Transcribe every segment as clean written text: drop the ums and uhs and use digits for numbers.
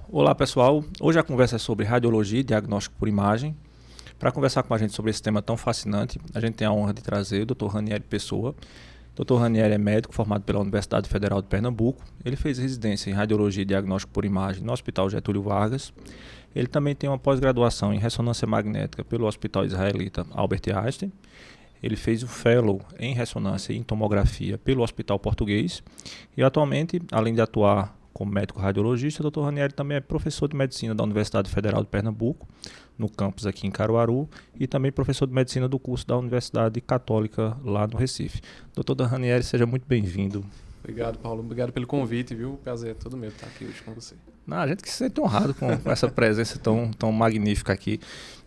Olá pessoal, hoje a conversa é sobre radiologia e diagnóstico por imagem. Para conversar com a gente sobre esse tema tão fascinante, a gente tem a honra de trazer o Dr. Ranieri Pessoa. Dr. Ranieri é médico formado pela Universidade Federal de Pernambuco. Ele fez residência em radiologia e diagnóstico por imagem no Hospital Getúlio Vargas. Ele também tem uma pós-graduação em ressonância magnética pelo Hospital Israelita Albert Einstein. Ele fez o Fellow em ressonância e em tomografia pelo Hospital Português. E atualmente, além de atuar como médico radiologista, o Dr. Ranieri também é professor de medicina da Universidade Federal de Pernambuco, no campus aqui em Caruaru, e também professor de medicina do curso da Universidade Católica lá no Recife. Dr. Ranieri, seja muito bem-vindo. Obrigado, Paulo. Obrigado pelo convite, viu? O prazer é todo meu estar aqui hoje com você. Não, a gente que se sente honrado com essa presença tão magnífica aqui.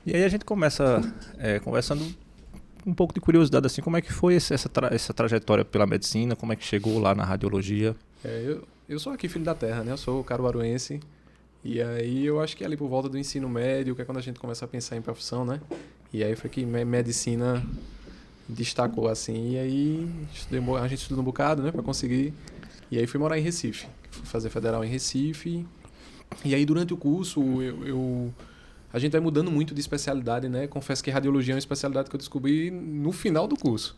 E aí a gente começa conversando um pouco de curiosidade, assim, como é que foi essa trajetória pela medicina, como é que chegou lá na radiologia? Eu sou aqui filho da terra, né? Eu sou caruaruense. E aí eu acho que ali por volta do ensino médio, que é quando a gente começa a pensar em profissão, né? E aí foi que medicina destacou, assim. E aí a gente estudou um bocado, né? Pra conseguir. E aí fui morar em Recife. Fui fazer federal em Recife. E aí durante o curso a gente vai mudando muito de especialidade, né? Confesso que radiologia é uma especialidade que eu descobri no final do curso.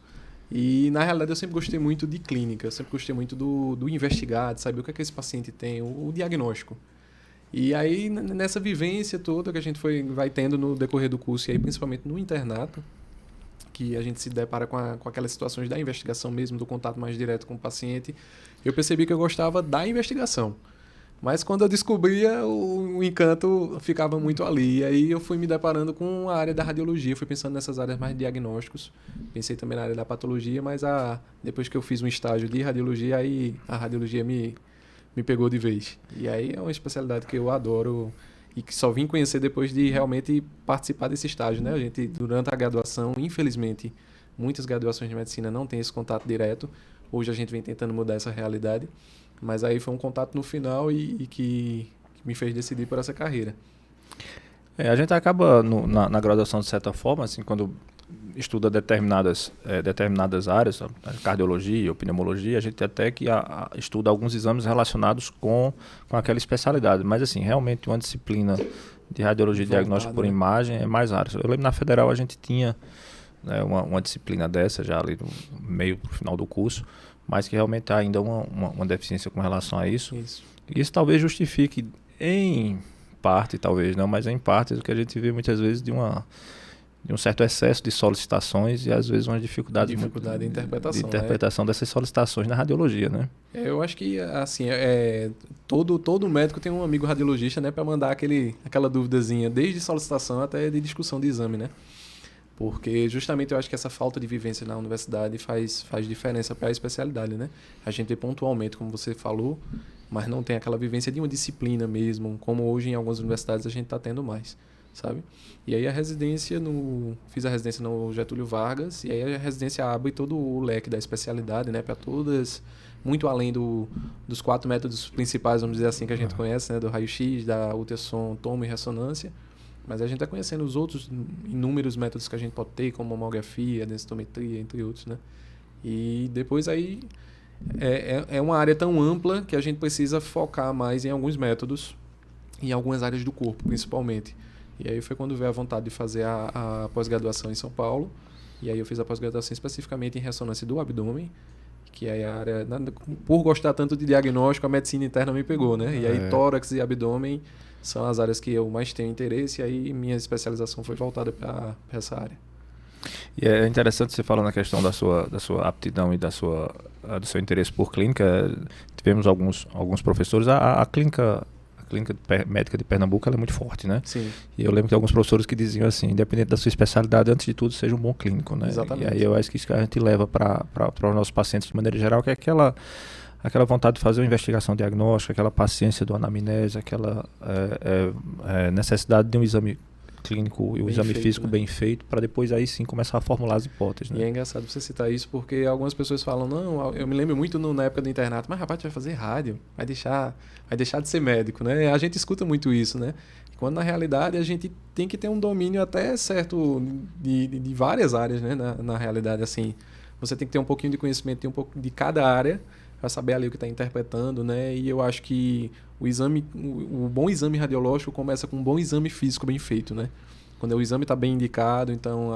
E, na realidade, eu sempre gostei muito de clínica, eu sempre gostei muito do investigar, de saber o que é que esse paciente tem, o diagnóstico. E aí, nessa vivência toda que a gente vai tendo no decorrer do curso, e aí principalmente no internato, que a gente se depara com aquelas situações da investigação mesmo, do contato mais direto com o paciente, eu percebi que eu gostava da investigação. Mas quando eu descobria, o encanto ficava muito ali. E aí eu fui me deparando com a área da radiologia, fui pensando nessas áreas mais de diagnósticos. Pensei também na área da patologia, mas depois que eu fiz um estágio de radiologia, aí a radiologia me pegou de vez. E aí é uma especialidade que eu adoro e que só vim conhecer depois de realmente participar desse estágio, né? A gente, durante a graduação, infelizmente, muitas graduações de medicina não têm esse contato direto. Hoje a gente vem tentando mudar essa realidade. Mas aí foi um contato no final e que me fez decidir por essa carreira. A gente acaba na graduação, de certa forma, assim, quando estuda determinadas áreas, a cardiologia ou pneumologia, a gente até que estuda alguns exames relacionados com aquela especialidade. Mas, assim, realmente uma disciplina de radiologia e diagnóstico por imagem é mais rara. Eu lembro na Federal a gente tinha, né, uma disciplina dessa já ali no meio pro final do curso, mas que realmente há ainda uma deficiência com relação a isso. Isso talvez justifique, em parte, talvez não, mas em parte, o que a gente vê muitas vezes de um certo excesso de solicitações e às vezes uma dificuldade de interpretação, de interpretação dessas solicitações na radiologia, né? Eu acho que, assim, todo médico tem um amigo radiologista, né, para mandar aquela duvidazinha, desde solicitação até de discussão de exame, né? Porque justamente eu acho que essa falta de vivência na universidade faz diferença para a especialidade, né? A gente vê pontualmente, como você falou, mas não tem aquela vivência de uma disciplina mesmo, como hoje em algumas universidades a gente está tendo mais, sabe? E aí fiz a residência no Getúlio Vargas, e aí a residência abre todo o leque da especialidade, né? Para todas, muito além dos 4 métodos principais, vamos dizer assim, que a gente conhece, né? Do raio-x, da ultrassom, tomo e ressonância. Mas a gente está conhecendo os outros inúmeros métodos que a gente pode ter, como mamografia, densitometria, entre outros, né? E depois aí é uma área tão ampla que a gente precisa focar mais em alguns métodos, em algumas áreas do corpo, principalmente. E aí foi quando veio a vontade de fazer a pós-graduação em São Paulo. E aí eu fiz a pós-graduação especificamente em ressonância do abdômen, que é a área... Por gostar tanto de diagnóstico, a medicina interna me pegou, né? E aí tórax e abdômen são as áreas que eu mais tenho interesse, e aí minha especialização foi voltada para essa área. E é interessante você falar na questão da sua aptidão e do seu interesse por clínica. Tivemos alguns professores. A clínica médica de Pernambuco, ela é muito forte, né? Sim. E eu lembro que tem alguns professores que diziam assim, independente da sua especialidade, antes de tudo, seja um bom clínico, né? Exatamente. E aí eu acho que isso que a gente leva para os nossos pacientes de maneira geral, que é aquela vontade de fazer uma investigação diagnóstica, aquela paciência do anamnese, aquela necessidade de um exame clínico e um exame físico, né, bem feito, para depois aí sim começar a formular as hipóteses. Né? E é engraçado você citar isso, porque algumas pessoas falam, não, eu me lembro muito na época do internato, mas rapaz, tu vai fazer rádio, vai deixar de ser médico, né? A gente escuta muito isso, né? Quando na realidade a gente tem que ter um domínio até certo de várias áreas, né? Na realidade, assim, você tem que ter um pouquinho de conhecimento de um pouco de cada área. vai saber ali o que está interpretando, né? E eu acho que o bom exame radiológico começa com um bom exame físico bem feito, né? Quando o exame está bem indicado, então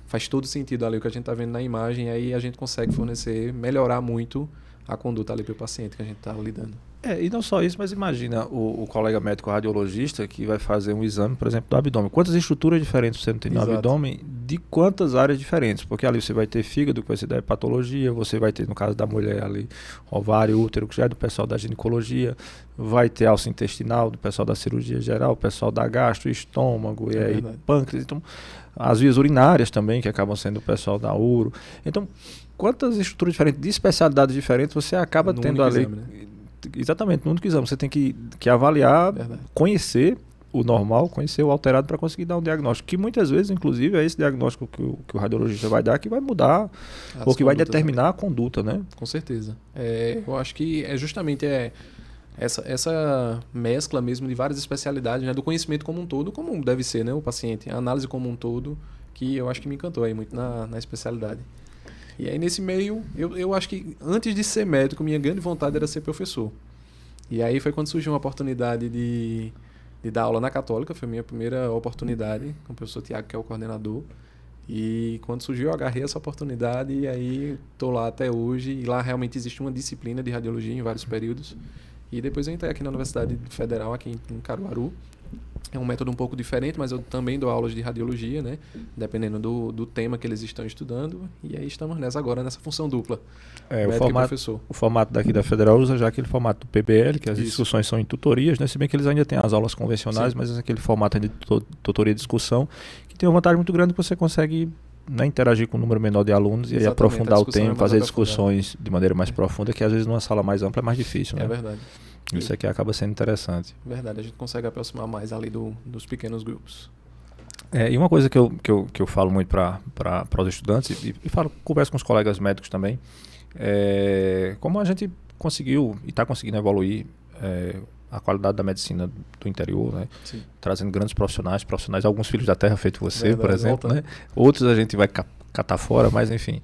faz todo sentido ali o que a gente está vendo na imagem, aí a gente consegue melhorar muito a conduta ali para o paciente que a gente está lidando. E não só isso, mas imagina o colega médico radiologista que vai fazer um exame, por exemplo, do abdômen. Quantas estruturas diferentes você não tem no abdômen, de quantas áreas diferentes? Porque ali você vai ter fígado, que vai ser da hepatologia, você vai ter, no caso da mulher ali, ovário, útero, que já é do pessoal da ginecologia, vai ter alça intestinal, do pessoal da cirurgia geral, o pessoal da gastro, estômago, e aí pâncreas. Então, as vias urinárias também, que acabam sendo o pessoal da uro. Então, quantas estruturas diferentes, de especialidades diferentes, você acaba tendo ali... Exame, né? Exatamente, no único exame. Você tem que avaliar, conhecer o normal, conhecer o alterado para conseguir dar um diagnóstico. Que muitas vezes, inclusive, é esse diagnóstico que o radiologista vai dar que vai mudar ou que vai determinar a conduta, né? Com certeza. Eu acho que é justamente essa mescla mesmo de várias especialidades, né? Do conhecimento como um todo, como deve ser, né? O paciente, a análise como um todo, que eu acho que me encantou aí muito na especialidade. E aí, nesse meio, eu acho que antes de ser médico, minha grande vontade era ser professor. E aí foi quando surgiu uma oportunidade de dar aula na Católica, foi a minha primeira oportunidade, com o professor Tiago, que é o coordenador. E quando surgiu, eu agarrei essa oportunidade e aí estou lá até hoje. E lá realmente existe uma disciplina de radiologia em vários períodos. E depois eu entrei aqui na Universidade Federal, aqui em Caruaru. É um método um pouco diferente, mas eu também dou aulas de radiologia, né? Dependendo do tema que eles estão estudando. E aí estamos agora nessa função dupla. O formato daqui da Federal usa já aquele formato do PBL, que as discussões são em tutorias, né? Se bem que eles ainda têm as aulas convencionais, mas é aquele formato de tutoria e discussão, que tem uma vantagem muito grande que você consegue, né, interagir com um número menor de alunos e aí aprofundar o tema, fazer discussões de maneira mais profunda, que às vezes numa sala mais ampla é mais difícil, né? É verdade. Isso aqui acaba sendo interessante. Verdade, a gente consegue aproximar mais ali dos pequenos grupos. E uma coisa que eu falo muito para os estudantes, e converso com os colegas médicos também, como a gente conseguiu e está conseguindo evoluir a qualidade da medicina do interior, né? Trazendo grandes profissionais, alguns filhos da terra, feito você, por exemplo, né? Outros a gente vai catar fora, mas enfim...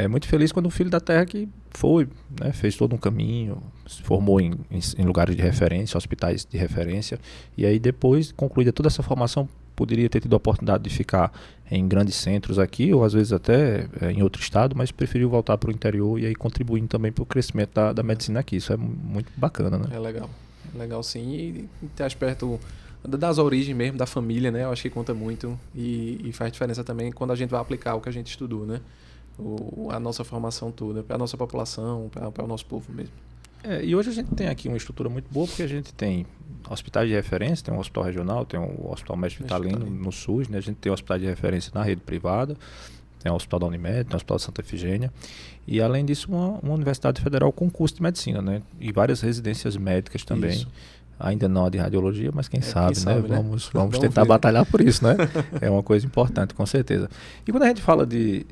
muito feliz quando um filho da terra que foi, né, fez todo um caminho, se formou em lugares de referência, hospitais de referência, e aí depois, concluída toda essa formação, poderia ter tido a oportunidade de ficar em grandes centros aqui, ou às vezes até em outro estado, mas preferiu voltar para o interior e aí contribuindo também para o crescimento da medicina aqui. Isso é muito bacana, né? É legal sim, e estar perto das origens mesmo, da família, né? Eu acho que conta muito e faz diferença também quando a gente vai aplicar o que a gente estudou, né? A nossa formação toda, para a nossa população, para o nosso povo mesmo. E hoje a gente tem aqui uma estrutura muito boa, porque a gente tem hospitais de referência, tem um hospital regional, tem um hospital médico vitalino no SUS, né? A gente tem um hospital de referência na rede privada, tem o hospital da Unimed, tem o hospital de Santa Efigênia, e além disso uma universidade federal com curso de medicina, né? E várias residências médicas também. Isso. Ainda não a de radiologia, mas quem sabe, né? Vamos tentar batalhar por isso, né? É uma coisa importante, com certeza. E quando a gente fala de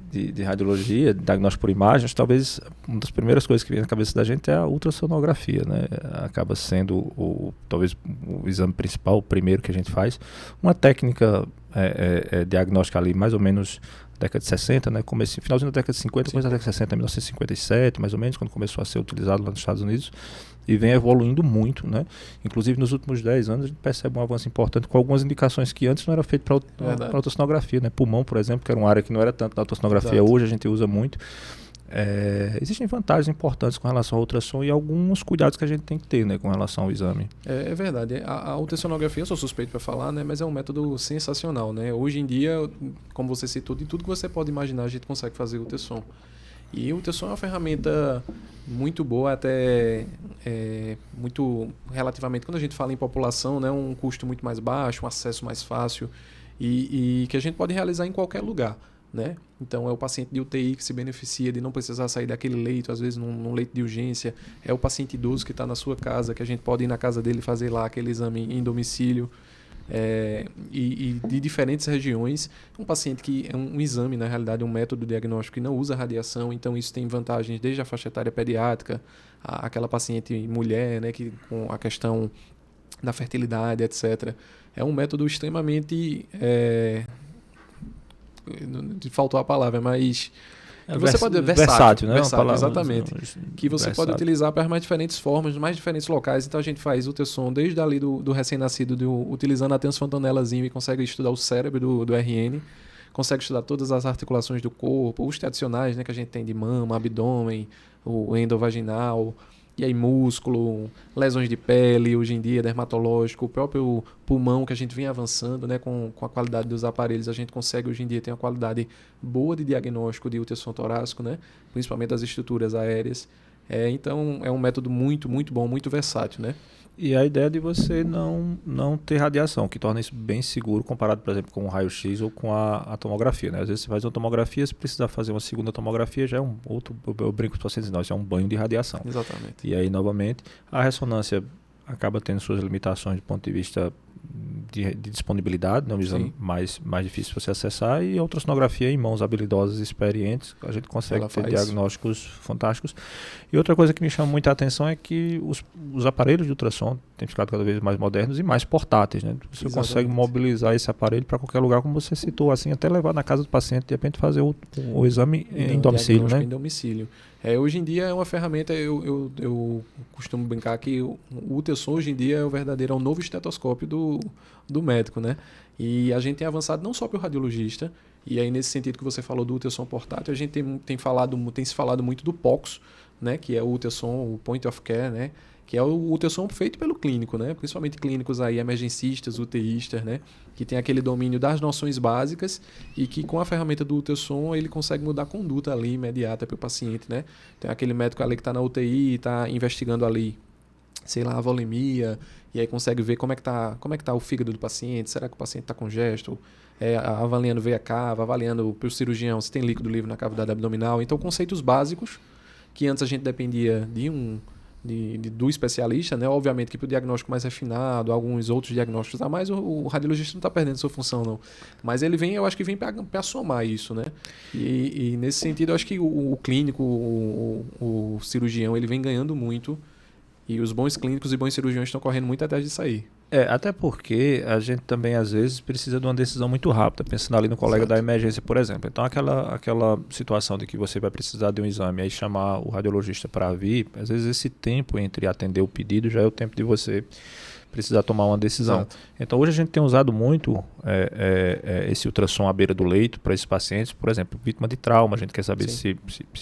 radiologia, de diagnóstico por imagens, talvez uma das primeiras coisas que vem na cabeça da gente é a ultrassonografia, né? Acaba sendo talvez o exame principal, o primeiro que a gente faz. Uma técnica diagnóstica ali, mais ou menos década de 60, né? Finalzinho da década de 50, começo da década de 60, 1957, mais ou menos, quando começou a ser utilizado lá nos Estados Unidos, e vem evoluindo muito, né? Inclusive nos últimos 10 anos a gente percebe um avanço importante com algumas indicações que antes não era feito para ultrassonografia, né? Pulmão, por exemplo, que era uma área que não era tanto da ultrassonografia, hoje a gente usa muito. Existem vantagens importantes com relação ao ultrassom e alguns cuidados que a gente tem que ter, né, com relação ao exame. É verdade. A ultrassonografia, eu sou suspeito para falar, né, mas é um método sensacional, né? Hoje em dia, como você citou, de tudo que você pode imaginar, a gente consegue fazer ultrassom. E o ultrassom é uma ferramenta muito boa, até muito relativamente, quando a gente fala em população, né, um custo muito mais baixo, um acesso mais fácil e que a gente pode realizar em qualquer lugar, né? Então é o paciente de UTI que se beneficia de não precisar sair daquele leito, às vezes num leito de urgência, é o paciente idoso que está na sua casa, que a gente pode ir na casa dele fazer lá aquele exame em domicílio. E de diferentes regiões, um paciente que é um exame, na realidade, um método diagnóstico que não usa radiação, então isso tem vantagens desde a faixa etária pediátrica, aquela paciente mulher, né, que, com a questão da fertilidade, etc. É um método extremamente... faltou a palavra, mas... Que você pode versátil, né? Versátil, exatamente. Que você versátil. pode utilizar para mais diferentes formas, mais diferentes locais. Então a gente faz ultrassom desde ali do recém-nascido, utilizando até as fontanelazinho e consegue estudar o cérebro do RN, consegue estudar todas as articulações do corpo, os tradicionais, né, que a gente tem de mama, abdômen, o endovaginal, e aí músculo, lesões de pele, hoje em dia, dermatológico, o próprio pulmão que a gente vem avançando, né, com a qualidade dos aparelhos, a gente consegue hoje em dia ter uma qualidade boa de diagnóstico de ultrassom torácico, né, principalmente das estruturas aéreas. Então é um método muito, muito bom, muito versátil, né? E a ideia de você não ter radiação, que torna isso bem seguro comparado, por exemplo, com o raio-x ou com a tomografia, né? Às vezes você faz uma tomografia, se precisar fazer uma segunda tomografia, já é um outro, eu brinco com os pacientes, não, isso é um banho de radiação. Exatamente. E aí, novamente, a ressonância acaba tendo suas limitações do ponto de vista de disponibilidade, né? Um exame mais difícil de você acessar, e a ultrassonografia em mãos habilidosas e experientes, a gente consegue ter diagnósticos fantásticos. E outra coisa que me chama muita atenção é que os aparelhos de ultrassom têm ficado cada vez mais modernos e mais portáteis, né? Você consegue mobilizar esse aparelho para qualquer lugar, como você citou, assim, até levar na casa do paciente, de repente fazer o exame em domicílio, né? Em domicílio. Hoje em dia é uma ferramenta, eu costumo brincar que o ultrassom hoje em dia é um novo estetoscópio do médico, né? E a gente tem avançado não só para o radiologista, e aí nesse sentido que você falou do ultrassom portátil, a gente tem se falado muito do POCUS, né? Que é o ultrassom, o Point of Care, né? Que é o ultrassom feito pelo clínico, né? Principalmente clínicos aí, emergencistas, UTIstas, né? Que tem aquele domínio das noções básicas e que com a ferramenta do ultrassom ele consegue mudar a conduta ali imediata para o paciente, né? Tem aquele médico ali que está na UTI e está investigando ali, sei lá, a volemia, e aí consegue ver como é que tá o fígado do paciente, será que o paciente está com gesto, avaliando veia cava, avaliando para o cirurgião se tem líquido livre na cavidade abdominal. Então, conceitos básicos que antes a gente dependia do especialista, né? Obviamente que para o diagnóstico mais refinado, alguns outros diagnósticos a mais, o radiologista não está perdendo sua função, não. Mas eu acho que vem para somar isso, né? E nesse sentido, eu acho que o clínico, o cirurgião, ele vem ganhando muito, e os bons clínicos e bons cirurgiões estão correndo muito atrás disso aí. Até porque a gente também, às vezes, precisa de uma decisão muito rápida, pensando ali no colega da emergência, por exemplo. Então, aquela situação de que você vai precisar de um exame e aí chamar o radiologista para vir, às vezes esse tempo entre atender o pedido já é o tempo de você precisar tomar uma decisão. Exato. Então, hoje a gente tem usado muito esse ultrassom à beira do leito para esses pacientes, por exemplo, vítima de trauma. A gente quer saber se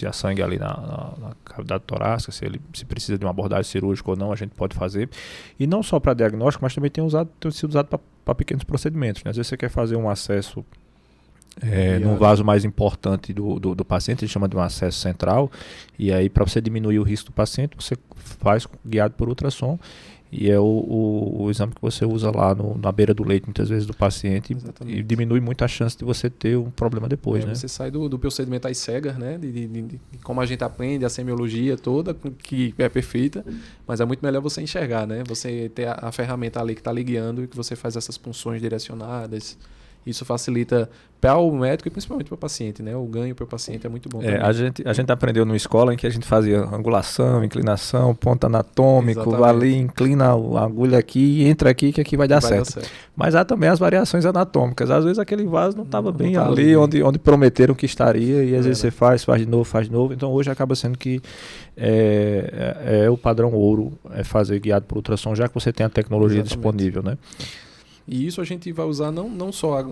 há sangue ali na cavidade torácica, se precisa de uma abordagem cirúrgica ou não, a gente pode fazer. E não só para diagnóstico, mas também tem sido usado para pequenos procedimentos, né? Às vezes você quer fazer um acesso num vaso mais importante do paciente, a gente chama de um acesso central, e aí para você diminuir o risco do paciente, você faz guiado por ultrassom. E é o exame que você usa lá na beira do leito, muitas vezes, do paciente. Exatamente. E diminui muito a chance de você ter um problema depois, né? Você sai do procedimento às cegas, né? De como a gente aprende a semiologia toda, que é perfeita, mas é muito melhor você enxergar, né? Você ter a ferramenta ali que está lhe guiando e que você faz essas punções direcionadas. Isso facilita para o médico e principalmente para o paciente, né? O ganho para o paciente é muito bom também. A gente aprendeu numa escola em que a gente fazia angulação, inclinação, ponto anatômico, ali inclina a agulha aqui e entra aqui que aqui vai dar certo. Mas há também as variações anatômicas. Às vezes aquele vaso não estava bem tá ali onde prometeram que estaria, e às vezes você faz de novo. Então hoje acaba sendo que o padrão ouro é fazer guiado por ultrassom, já que você tem a tecnologia disponível, né? E isso a gente vai usar não só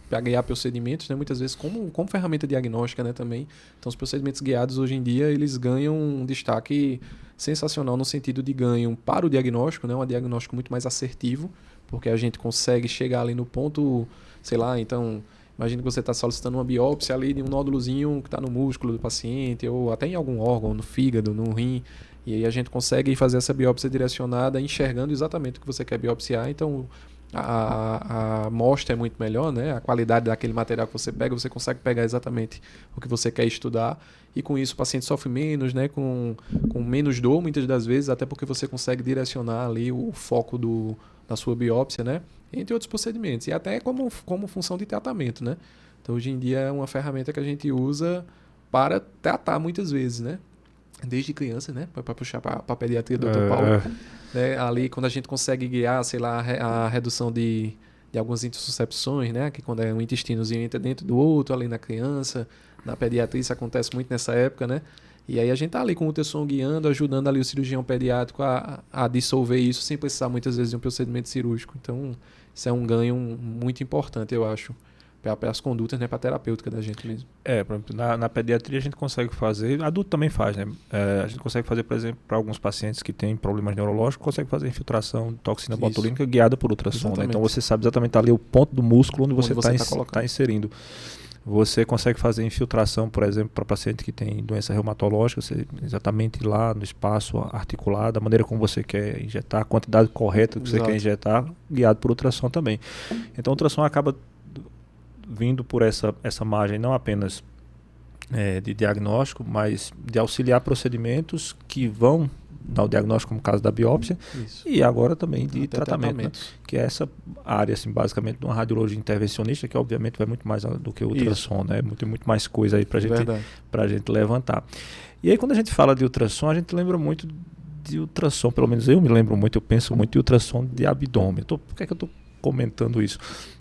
para guiar procedimentos, né, muitas vezes como ferramenta diagnóstica, né, também. Então, os procedimentos guiados hoje em dia, eles ganham um destaque sensacional no sentido de ganho para o diagnóstico, né, um diagnóstico muito mais assertivo, porque a gente consegue chegar ali no ponto, sei lá, então, imagina que você está solicitando uma biópsia ali de um nódulozinho que está no músculo do paciente, ou até em algum órgão, no fígado, no rim, e aí a gente consegue fazer essa biópsia direcionada, enxergando exatamente o que você quer biopsiar. Então, a amostra é muito melhor, né? A qualidade daquele material que você pega, você consegue pegar exatamente o que você quer estudar, e com isso o paciente sofre menos, né? Com menos dor muitas das vezes, até porque você consegue direcionar ali o foco da sua biópsia, né? Entre outros procedimentos, e até como função de tratamento, né? Então hoje em dia é uma ferramenta que a gente usa para tratar muitas vezes, né? Desde criança, né? Para puxar para a pediatria do Dr. Paulo. Né? Ali, quando a gente consegue guiar, sei lá, a redução de algumas intussuscepções, né? Que quando um intestinozinho entra dentro do outro, ali na criança, na pediatria isso acontece muito nessa época, né? E aí a gente tá ali com o ultrassom guiando, ajudando ali o cirurgião pediátrico a dissolver isso sem precisar muitas vezes de um procedimento cirúrgico. Então, isso é um ganho muito importante, eu acho, para as condutas, né, para a terapêutica da gente mesmo. Por exemplo, na pediatria a gente consegue fazer, adulto também faz, né? A gente consegue fazer, por exemplo, para alguns pacientes que têm problemas neurológicos, consegue fazer infiltração de toxina botulínica guiada por ultrassom, né? Então você sabe exatamente ali o ponto do músculo onde você está inserindo. Você consegue fazer infiltração, por exemplo, para paciente que tem doença reumatológica, você exatamente lá no espaço articulado, da maneira como você quer injetar, a quantidade correta que você quer injetar, guiado por ultrassom também. Então o ultrassom acaba vindo por essa margem não apenas de diagnóstico, mas de auxiliar procedimentos que vão dar o diagnóstico, como o caso da biópsia, e agora também de tratamento, né? Que é essa área, assim, basicamente, de uma radiologia intervencionista, que obviamente vai muito mais do que o ultrassom, né? Muito mais coisa aí para a gente levantar. E aí, quando a gente fala de ultrassom, a gente lembra muito de ultrassom, pelo menos eu me lembro muito, eu penso muito em ultrassom de abdômen. Por que é que eu estou comentando isso?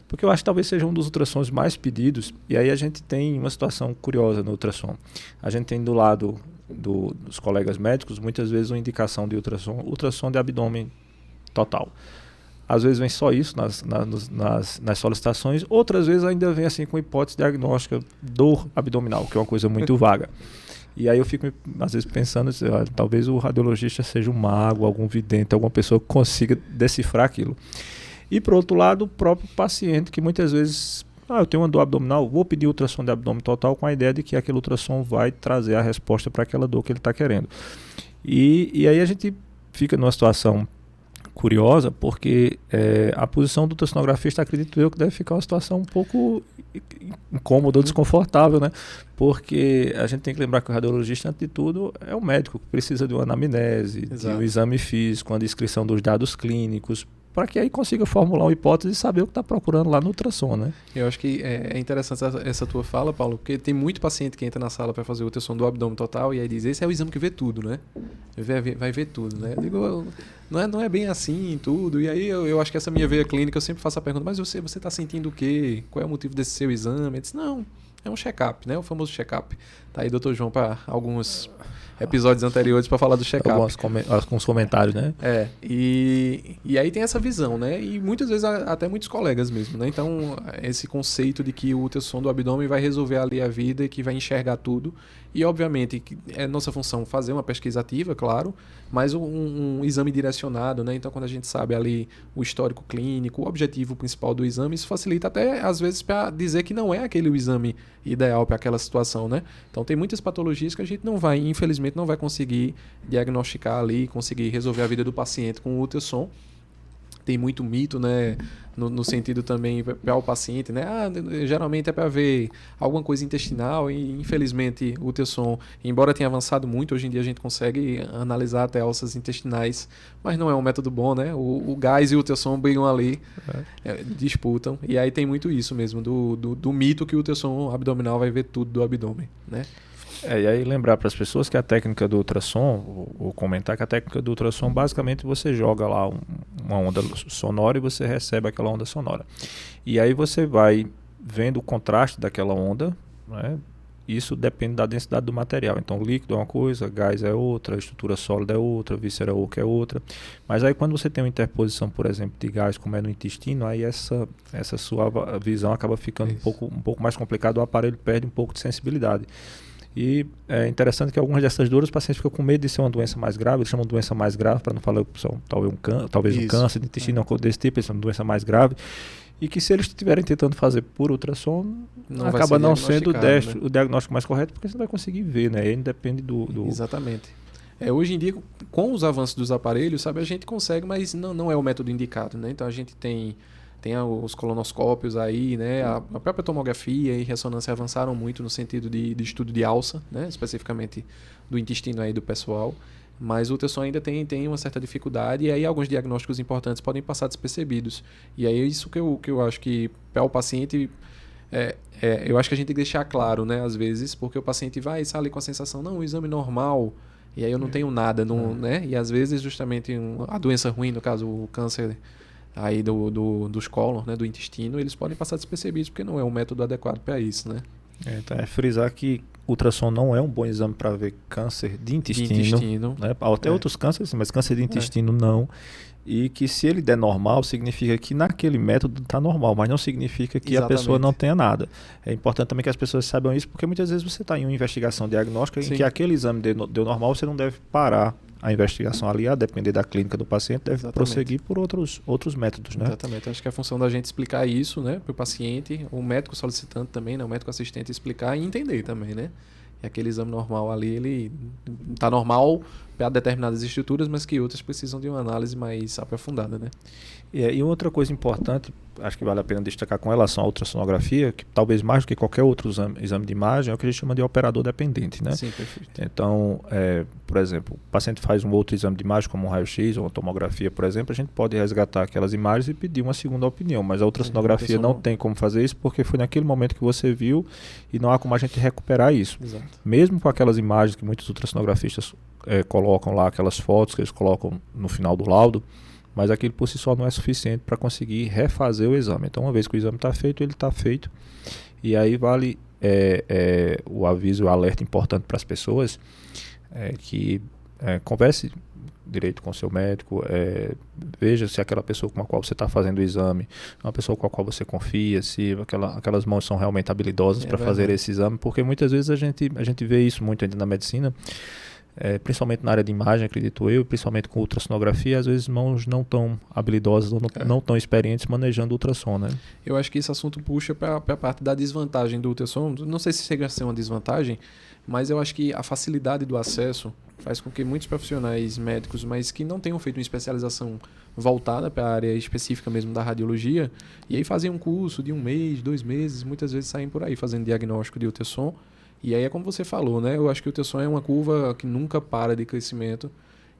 Porque eu acho que talvez seja um dos ultrassons mais pedidos, e aí a gente tem uma situação curiosa no ultrassom. A gente tem do lado dos colegas médicos, muitas vezes uma indicação de ultrassom de abdômen total. Às vezes vem só isso nas solicitações, outras vezes ainda vem assim com hipótese diagnóstica dor abdominal, que é uma coisa muito vaga. E aí eu fico, às vezes, pensando, talvez o radiologista seja um mago, algum vidente, alguma pessoa que consiga decifrar aquilo. E, por outro lado, o próprio paciente, que muitas vezes, eu tenho uma dor abdominal, vou pedir ultrassom de abdômen total com a ideia de que aquele ultrassom vai trazer a resposta para aquela dor que ele está querendo. E aí a gente fica numa situação curiosa, porque a posição do ultrassonografista, acredito eu, que deve ficar uma situação um pouco incômoda ou desconfortável, né? Porque a gente tem que lembrar que o radiologista, antes de tudo, é um médico que precisa de uma anamnese, de um exame físico, uma descrição dos dados clínicos, para que aí consiga formular uma hipótese e saber o que está procurando lá no ultrassom, né? Eu acho que é interessante essa tua fala, Paulo, porque tem muito paciente que entra na sala para fazer o ultrassom do abdômen total e aí diz, esse é o exame que vê tudo, né? Vai ver tudo, né? Eu digo, não é bem assim tudo. E aí eu acho que essa minha veia clínica, eu sempre faço a pergunta, mas você está sentindo o quê? Qual é o motivo desse seu exame? Eu disse, não, é um check-up, né? O famoso check-up. Tá aí, Dr. João, para alguns episódios anteriores para falar do check-up. Alguns comentários, né? E aí tem essa visão, né? E muitas vezes até muitos colegas mesmo, né? Então, esse conceito de que o ultrassom do abdômen vai resolver ali a vida e que vai enxergar tudo. E, obviamente, é nossa função fazer uma pesquisa ativa, claro, mas um exame direcionado, né? Então, quando a gente sabe ali o histórico clínico, o objetivo principal do exame, isso facilita até, às vezes, para dizer que não é aquele o exame ideal para aquela situação, né? Então, tem muitas patologias que a gente não vai, infelizmente, não vai conseguir diagnosticar ali, conseguir resolver a vida do paciente com o ultrassom. Tem muito mito, né? No sentido também para o paciente, né? Geralmente é para ver alguma coisa intestinal e, infelizmente, o ultrassom, embora tenha avançado muito, hoje em dia a gente consegue analisar até alças intestinais, mas não é um método bom, né? O gás e o ultrassom brigam ali, disputam, e aí tem muito isso mesmo, do mito que o ultrassom abdominal vai ver tudo do abdômen, né? E aí lembrar para as pessoas que a técnica do ultrassom, ou comentar que a técnica do ultrassom, basicamente você joga lá uma onda sonora e você recebe aquela onda sonora. E aí você vai vendo o contraste daquela onda, né? Isso depende da densidade do material. Então líquido é uma coisa, gás é outra, estrutura sólida é outra, víscera oca é outra. Mas aí quando você tem uma interposição, por exemplo, de gás como é no intestino, aí essa sua visão acaba ficando um pouco mais complicada, o aparelho perde um pouco de sensibilidade. E é interessante que algumas dessas dores os pacientes ficam com medo de ser uma doença mais grave, eles chamam de doença mais grave, para não falar talvez um câncer de intestino, uma coisa desse tipo, eles chamam de doença mais grave, e que se eles estiverem tentando fazer por ultrassom, acaba não sendo o diagnóstico mais correto, porque você não vai conseguir ver, né? Ele depende do... Exatamente. Hoje em dia, com os avanços dos aparelhos, sabe, a gente consegue, mas não é o método indicado, né? Então a gente tem os colonoscópios aí, né? A própria tomografia e ressonância avançaram muito no sentido de estudo de alça, né? Especificamente do intestino aí do pessoal. Mas o ultrassom ainda tem uma certa dificuldade e aí alguns diagnósticos importantes podem passar despercebidos. E aí é isso que eu acho que para o paciente... eu acho que a gente tem que deixar claro, né? Às vezes, porque o paciente vai sair ali com a sensação, não, o exame normal, e aí eu não tenho nada, né? E às vezes justamente a doença ruim, no caso o câncer aí dos cólons, né, do intestino, eles podem passar despercebidos porque não é um método adequado para isso, né? Então é frisar que ultrassom não é um bom exame para ver câncer de intestino. De intestino. Né? Até outros cânceres, mas câncer de intestino não. E que se ele der normal, significa que naquele método está normal, mas não significa que a pessoa não tenha nada. É importante também que as pessoas saibam isso, porque muitas vezes você está em uma investigação diagnóstica em que aquele exame deu normal, você não deve parar a investigação ali, a depender da clínica do paciente, deve prosseguir por outros métodos, né? Exatamente. Acho que é a função da gente explicar isso, né, para o paciente, o médico solicitante também, né, o médico assistente explicar e entender também, né? E aquele exame normal ali, ele está normal para determinadas estruturas, mas que outras precisam de uma análise mais aprofundada, né? E outra coisa importante, acho que vale a pena destacar com relação à ultrassonografia, que talvez mais do que qualquer outro exame de imagem, é o que a gente chama de operador dependente, né? Sim, perfeito. Então, por exemplo, o paciente faz um outro exame de imagem, como um raio-x ou uma tomografia, por exemplo, a gente pode resgatar aquelas imagens e pedir uma segunda opinião, mas a ultrassonografia não tem como fazer isso porque foi naquele momento que você viu e não há como a gente recuperar isso. Exato. Mesmo com aquelas imagens que muitos ultrassonografistas colocam lá, aquelas fotos que eles colocam no final do laudo, mas aquilo por si só não é suficiente para conseguir refazer o exame. Então, uma vez que o exame está feito, ele está feito. E aí vale o aviso, o alerta importante para as pessoas, que converse direito com o seu médico, veja se aquela pessoa com a qual você está fazendo o exame é uma pessoa com a qual você confia, se aquelas mãos são realmente habilidosas para fazer esse exame, porque muitas vezes a gente vê isso muito ainda na medicina, principalmente na área de imagem, acredito eu, principalmente com ultrassonografia, às vezes mãos não tão habilidosas ou não tão experientes manejando ultrassom, né? Eu acho que esse assunto puxa para a parte da desvantagem do ultrassom. Não sei se chega a ser uma desvantagem, mas eu acho que a facilidade do acesso faz com que muitos profissionais médicos, mas que não tenham feito uma especialização voltada para a área específica mesmo da radiologia, e aí fazem um curso de 1 mês, 2 meses, muitas vezes saem por aí fazendo diagnóstico de ultrassom. E aí é como você falou, né? Eu acho que o ultrassom é uma curva que nunca para de crescimento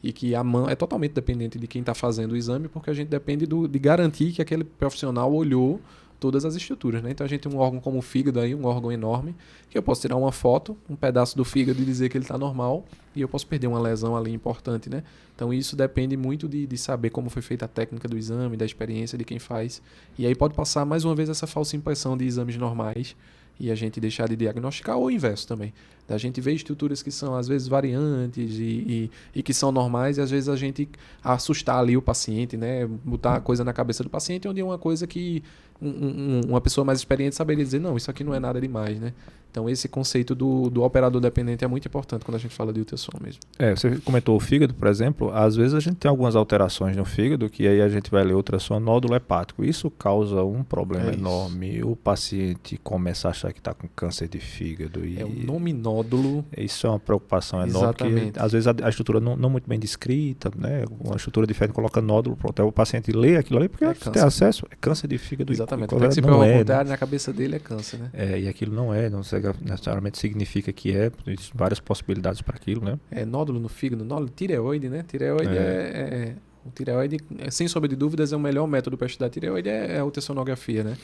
e que a mão é totalmente dependente de quem está fazendo o exame, porque a gente depende de garantir que aquele profissional olhou todas as estruturas, né? Então a gente tem um órgão como o fígado aí, um órgão enorme, que eu posso tirar uma foto, um pedaço do fígado e dizer que ele está normal, e eu posso perder uma lesão ali importante, né? Então isso depende muito de saber como foi feita a técnica do exame, da experiência de quem faz. E aí pode passar mais uma vez essa falsa impressão de exames normais, e a gente deixar de diagnosticar, ou o inverso também. A gente vê estruturas que são, às vezes, variantes e que são normais, e às vezes a gente assustar ali o paciente, né? Botar a coisa na cabeça do paciente, onde é uma coisa que uma pessoa mais experiente saberia dizer, não, isso aqui não é nada demais, né? Então esse conceito do operador dependente é muito importante quando a gente fala de ultrassom mesmo. Você comentou o fígado, por exemplo, às vezes a gente tem algumas alterações no fígado, que aí a gente vai ler ultrassom nódulo hepático. Isso causa um problema enorme. O paciente começa a achar que está com câncer de fígado. E o nome nódulo. Isso é uma preocupação enorme, porque às vezes a estrutura não muito bem descrita, né? Uma estrutura diferente coloca nódulo, pronto. Aí o paciente lê aquilo ali, porque tem acesso, é câncer de fígado. Exatamente, o princípio ao contrário, na cabeça dele é câncer, né? E aquilo não necessariamente significa que existem várias possibilidades para aquilo, né? Nódulo no fígado, nódulo, tireoide, né? Tireoide o tireoide, sem sombra de dúvidas, é o melhor método para estudar tireoide, é a ultrassonografia, né?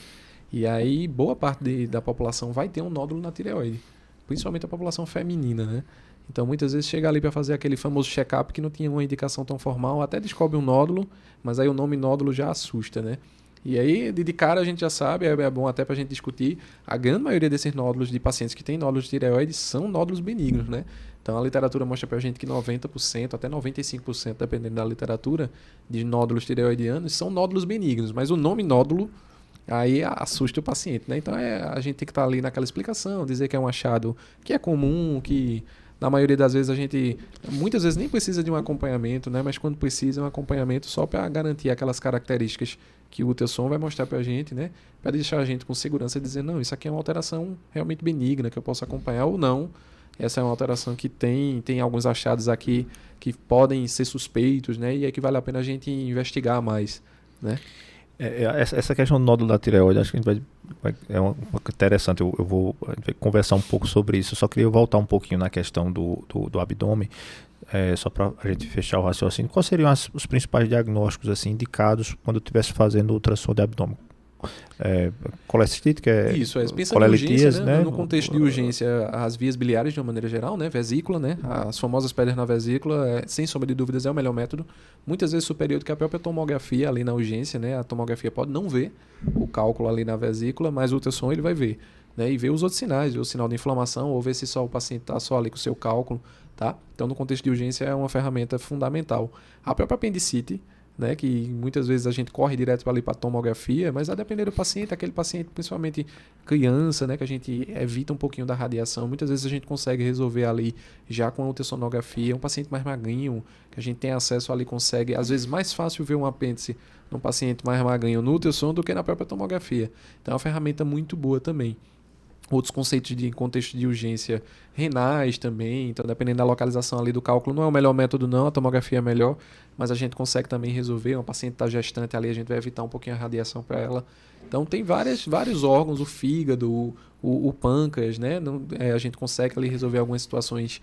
E aí, boa parte da população vai ter um nódulo na tireoide, principalmente a população feminina, né? Então, muitas vezes chega ali para fazer aquele famoso check-up que não tinha uma indicação tão formal, até descobre um nódulo, mas aí o nome nódulo já assusta, né? E aí, de cara, a gente já sabe, é bom até para a gente discutir, a grande maioria desses nódulos de pacientes que têm nódulos de tireoide são nódulos benignos, né? Então, a literatura mostra para a gente que 90%, até 95%, dependendo da literatura, de nódulos tireoidianos são nódulos benignos, mas o nome nódulo aí assusta o paciente, né? Então, a gente tem que estar ali naquela explicação, dizer que é um achado que é comum, que na maioria das vezes a gente, muitas vezes nem precisa de um acompanhamento, né? Mas quando precisa, é um acompanhamento só para garantir aquelas características que o ultrassom vai mostrar para a gente, né? Para deixar a gente com segurança e dizer, não, isso aqui é uma alteração realmente benigna, que eu posso acompanhar ou não. Essa é uma alteração que tem alguns achados aqui que podem ser suspeitos, né? E é que vale a pena a gente investigar mais, né? Essa questão do nódulo da tireoide, acho que a gente é uma interessante, a gente vai conversar um pouco sobre isso. Eu só queria voltar um pouquinho na questão do abdômen, só para a gente fechar o raciocínio. Quais seriam os principais diagnósticos assim, indicados quando estivesse fazendo ultrassom de abdômen? Colecistite, que é isso, pensa em urgência, né? No contexto de urgência, as vias biliares de uma maneira geral, né? Vesícula, né? As famosas pedras na vesícula, sem sombra de dúvidas, é o melhor método, muitas vezes superior do que a própria tomografia ali na urgência, né? A tomografia pode não ver o cálculo ali na vesícula, mas o ultrassom ele vai ver. né? E ver os outros sinais, ver o sinal de inflamação, ou ver se só o paciente está só ali com o seu cálculo, tá? Então, no contexto de urgência, é uma ferramenta fundamental. A própria apendicite, né, que muitas vezes a gente corre direto para ali para a tomografia, mas a depender do paciente, aquele paciente, principalmente criança, né, que a gente evita um pouquinho da radiação, muitas vezes a gente consegue resolver ali já com a ultrassonografia. Um paciente mais magrinho, que a gente tem acesso ali, consegue, às vezes mais fácil ver um apêndice num paciente mais magrinho no ultrassom do que na própria tomografia. Então é uma ferramenta muito boa também. Outros conceitos de contexto de urgência renais também, então dependendo da localização ali do cálculo, não é o melhor método não, a tomografia é melhor, mas a gente consegue também resolver. Uma paciente está gestante ali, a gente vai evitar um pouquinho a radiação para ela. Então tem vários órgãos, o fígado, o pâncreas, né? A gente consegue ali resolver algumas situações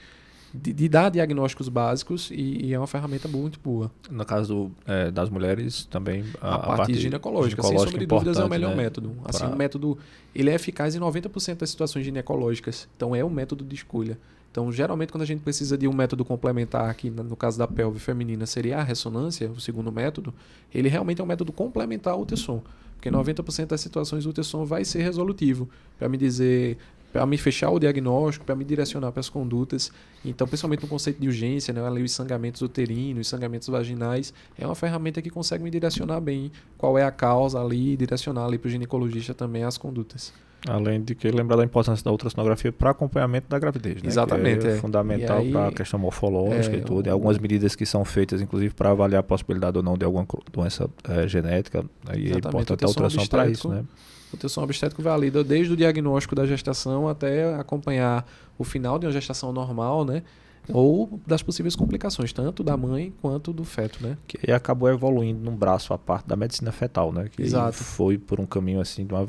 de dar diagnósticos básicos e é uma ferramenta muito boa. No caso das mulheres também A parte ginecológica, sem sombra de dúvidas, é o melhor método. Assim, o método ele é eficaz em 90% das situações ginecológicas, então é o método de escolha. Então, geralmente, quando a gente precisa de um método complementar, aqui no caso da pelve feminina seria a ressonância, o segundo método, ele realmente é um método complementar ao ultrassom, porque 90% das situações o ultrassom vai ser resolutivo, para me dizer, para me fechar o diagnóstico, para me direcionar para as condutas. Então, principalmente no conceito de urgência, né, ali os sangramentos uterinos, os sangramentos vaginais, é uma ferramenta que consegue me direcionar bem qual é a causa ali, e direcionar ali para o ginecologista também as condutas. Além de que lembrar da importância da ultrassonografia para acompanhamento da gravidez, né? Exatamente. Que é fundamental para a questão morfológica e tudo. E algumas medidas que são feitas, inclusive, para avaliar a possibilidade ou não de alguma doença genética. E é importante a ultrassom para isso, né? O ultrassom obstétrico valida desde o diagnóstico da gestação até acompanhar o final de uma gestação normal, né? Ou das possíveis complicações, tanto da mãe quanto do feto, né? Que acabou evoluindo num braço à parte da medicina fetal, né? Que Exato. Foi por um caminho assim, de um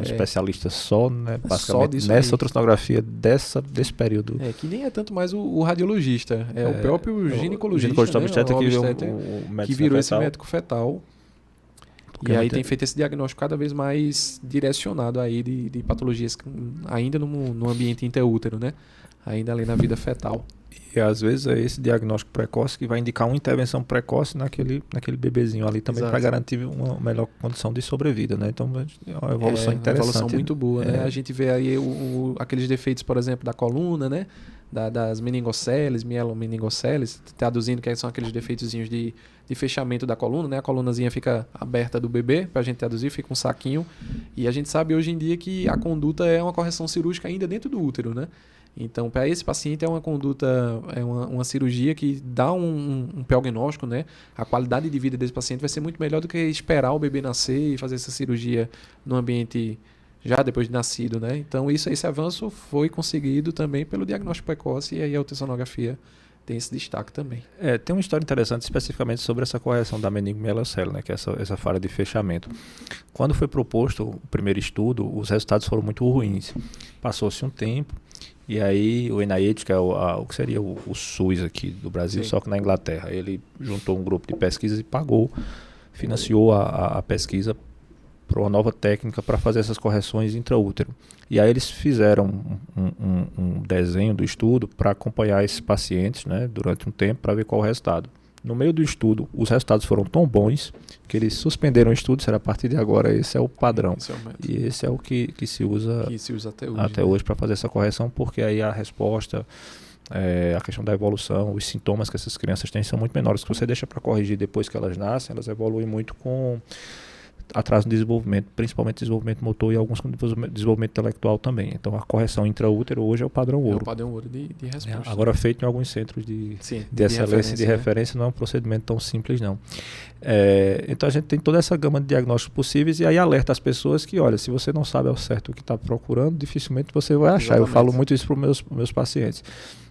especialista só, né? Basicamente só nessa ultrassonografia desse período. Que nem é tanto mais o radiologista, é o próprio ginecologista, né? Obstétrico que virou esse médico fetal. E aí tem feito esse diagnóstico cada vez mais direcionado aí de patologias ainda no ambiente intraútero, né? Ainda ali na vida fetal. E às vezes é esse diagnóstico precoce que vai indicar uma intervenção precoce naquele bebezinho ali também para garantir uma melhor condição de sobrevida, né? Então é uma evolução interessante. Uma evolução muito boa, né? A gente vê aí aqueles defeitos, por exemplo, da coluna, né? Das meningoceles, mielomeningoceles, traduzindo que são aqueles defeitozinhos de fechamento da coluna, né? A colunazinha fica aberta do bebê, para a gente traduzir, fica um saquinho. E a gente sabe hoje em dia que a conduta é uma correção cirúrgica ainda dentro do útero, né? Então, para esse paciente é uma conduta, é uma cirurgia que dá um prognóstico, né? A qualidade de vida desse paciente vai ser muito melhor do que esperar o bebê nascer e fazer essa cirurgia no ambiente já depois de nascido, né? Então, esse avanço foi conseguido também pelo diagnóstico precoce e aí a ultrassonografia tem esse destaque também. Tem uma história interessante especificamente sobre essa correção da meningomielocele, né? Que é essa falha de fechamento. Quando foi proposto o primeiro estudo, os resultados foram muito ruins. Passou-se um tempo. E aí o NIH, que é o que seria o SUS aqui do Brasil, só que na Inglaterra, ele juntou um grupo de pesquisa e financiou a pesquisa para uma nova técnica para fazer essas correções intraútero. E aí eles fizeram um desenho do estudo para acompanhar esses pacientes, né, durante um tempo para ver qual o resultado. No meio do estudo, os resultados foram tão bons que eles suspenderam o estudo, será a partir de agora, esse é o padrão. E esse é o que se usa até hoje para fazer essa correção, porque aí a resposta, a questão da evolução, os sintomas que essas crianças têm são muito menores. Se você deixa para corrigir depois que elas nascem, elas evoluem muito com atraso no desenvolvimento, principalmente desenvolvimento motor e alguns com desenvolvimento intelectual também. Então a correção intraútero hoje é o padrão ouro. É o padrão ouro de resposta. Agora feito em alguns centros de excelência e de referência, não é um procedimento tão simples não. Então a gente tem toda essa gama de diagnósticos possíveis e aí alerta as pessoas que, olha, se você não sabe ao certo o que está procurando, dificilmente você vai achar. Exatamente. Eu falo muito isso para os meus pacientes.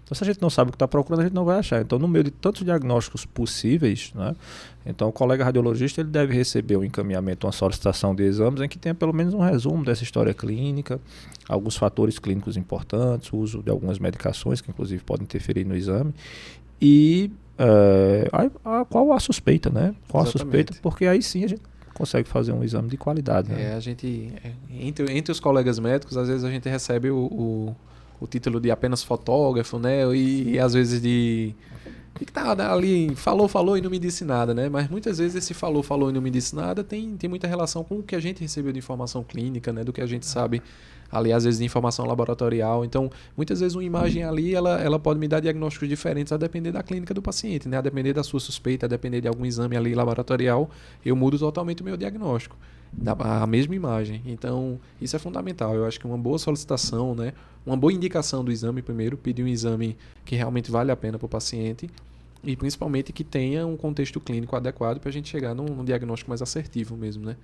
Então, se a gente não sabe o que está procurando, a gente não vai achar. Então, no meio de tantos diagnósticos possíveis, né, então o colega radiologista ele deve receber um encaminhamento, uma solicitação de exames em que tenha pelo menos um resumo dessa história clínica, alguns fatores clínicos importantes, o uso de algumas medicações que inclusive podem interferir no exame e qual a suspeita, né? Qual a suspeita, porque aí sim a gente consegue fazer um exame de qualidade. Né? A gente, entre os colegas médicos, às vezes a gente recebe o título de apenas fotógrafo, né? E às vezes e que tá ali, falou e não me disse nada, né? Mas muitas vezes esse falou e não me disse nada tem muita relação com o que a gente recebeu de informação clínica, né? Do que a gente sabe ali, às vezes, de informação laboratorial. Então, muitas vezes uma imagem ali, ela pode me dar diagnósticos diferentes a depender da clínica do paciente, né? A depender da sua suspeita, a depender de algum exame ali laboratorial, eu mudo totalmente o meu diagnóstico. A mesma imagem. Então, isso é fundamental. Eu acho que uma boa solicitação, né? Uma boa indicação do exame primeiro, pedir um exame que realmente vale a pena para o paciente e principalmente que tenha um contexto clínico adequado para a gente chegar num diagnóstico mais assertivo mesmo, né?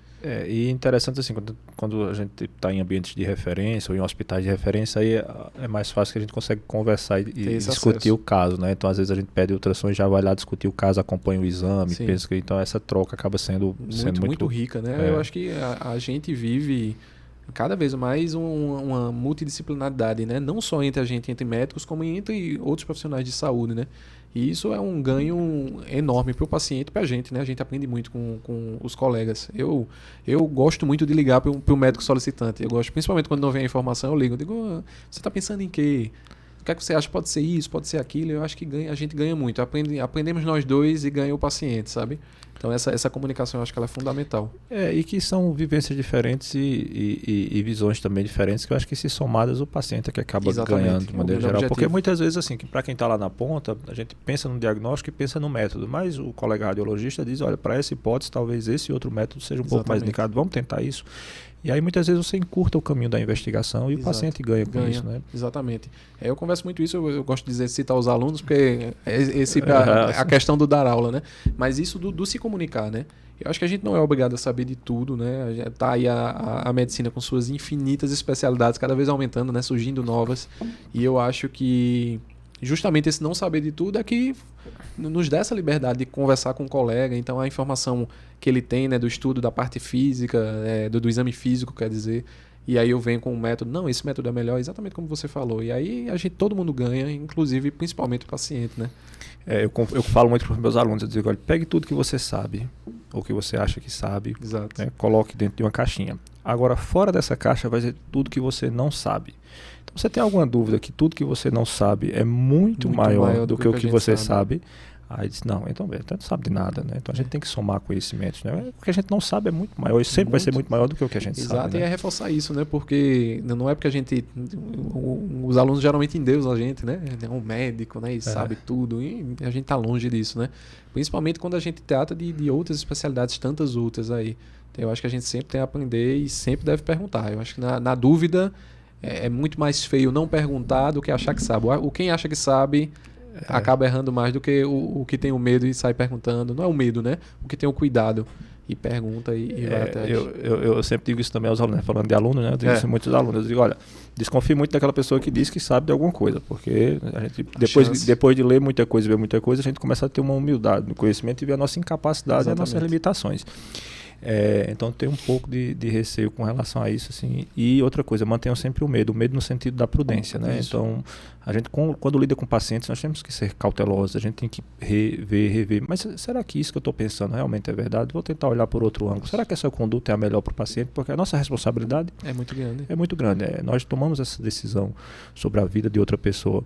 E interessante assim, quando a gente está em ambientes de referência ou em hospitais de referência, aí é mais fácil que a gente consegue conversar e discutir acesso. O caso, né? Então, às vezes a gente pede ultrassom e já vai lá discutir o caso, acompanha o exame, pensa que então essa troca acaba sendo muito rica, né? Eu acho que a gente vive cada vez mais uma multidisciplinaridade, né? Não só entre médicos, como entre outros profissionais de saúde, né? E isso é um ganho enorme para o paciente e para a gente, né? A gente aprende muito com os colegas. Eu gosto muito de ligar para o médico solicitante. Eu gosto, principalmente quando não vem a informação, eu ligo. Eu digo, você está pensando em quê? O que é que você acha? Pode ser isso, pode ser aquilo. Eu acho que a gente ganha muito. Aprendemos nós dois e ganha o paciente, sabe? Então essa comunicação eu acho que ela é fundamental. E que são vivências diferentes e visões também diferentes, que eu acho que se somadas o paciente é que acaba ganhando de maneira geral. Porque muitas vezes, assim, para quem está lá na ponta, a gente pensa no diagnóstico e pensa no método, mas o colega radiologista diz, olha, para essa hipótese, talvez esse outro método seja um pouco mais indicado, vamos tentar isso. E aí muitas vezes você encurta o caminho da investigação e o paciente ganha com isso, né? Exatamente. Eu converso muito isso, eu gosto de dizer, citar os alunos, porque a questão do dar aula, né? Mas isso do se comunicar, né? Eu acho que a gente não é obrigado a saber de tudo, né? Tá aí a medicina com suas infinitas especialidades, cada vez aumentando, né? Surgindo novas. E eu acho que justamente esse não saber de tudo é que nos dá essa liberdade de conversar com um colega. Então a informação que ele tem, né, do estudo da parte física, do exame físico, quer dizer, e aí eu venho com um método, não, esse método é melhor, exatamente como você falou. E aí todo mundo ganha, inclusive, principalmente o paciente, né? Eu falo muito para os meus alunos, eu digo, olha, pegue tudo que você sabe, ou que você acha que sabe, né, coloque dentro de uma caixinha. Agora, fora dessa caixa vai ser tudo que você não sabe. Então, você tem alguma dúvida que tudo que você não sabe é muito maior do que o que você sabe? Aí diz, não, então não sabe de nada, né? Então a gente tem que somar conhecimentos, né? O que a gente não sabe é muito maior, e sempre vai ser muito maior do que o que a gente sabe. Exato, né? E é reforçar isso, né? Porque não é porque a gente... Os alunos geralmente endeusam a gente, né? É um médico, né? E sabe tudo, e a gente tá longe disso, né? Principalmente quando a gente trata de outras especialidades, tantas outras aí. Então, eu acho que a gente sempre tem a aprender e sempre deve perguntar. Eu acho que na dúvida é muito mais feio não perguntar do que achar que sabe. Quem acha que sabe... acaba errando mais do que o que tem o medo e sai perguntando. Não é o medo, né? O que tem o cuidado e pergunta e vai até... Eu sempre digo isso também aos alunos, né? Falando de alunos, né? Eu digo isso a muitos alunos. Eu digo, olha, desconfie muito daquela pessoa que diz que sabe de alguma coisa, porque a gente, depois de ler muita coisa e ver muita coisa, a gente começa a ter uma humildade no conhecimento e ver a nossa incapacidade e as nossas limitações. Então tem um pouco de receio com relação a isso, assim. E outra coisa, mantenham sempre o medo no sentido da prudência, né? Então, a gente quando lida com pacientes, nós temos que ser cautelosos, a gente tem que rever. Mas será que isso que eu estou pensando realmente é verdade? Vou tentar olhar por outro ângulo. Será que essa conduta é a melhor para o paciente? Porque a nossa responsabilidade é muito grande. É muito grande. Nós tomamos essa decisão sobre a vida de outra pessoa.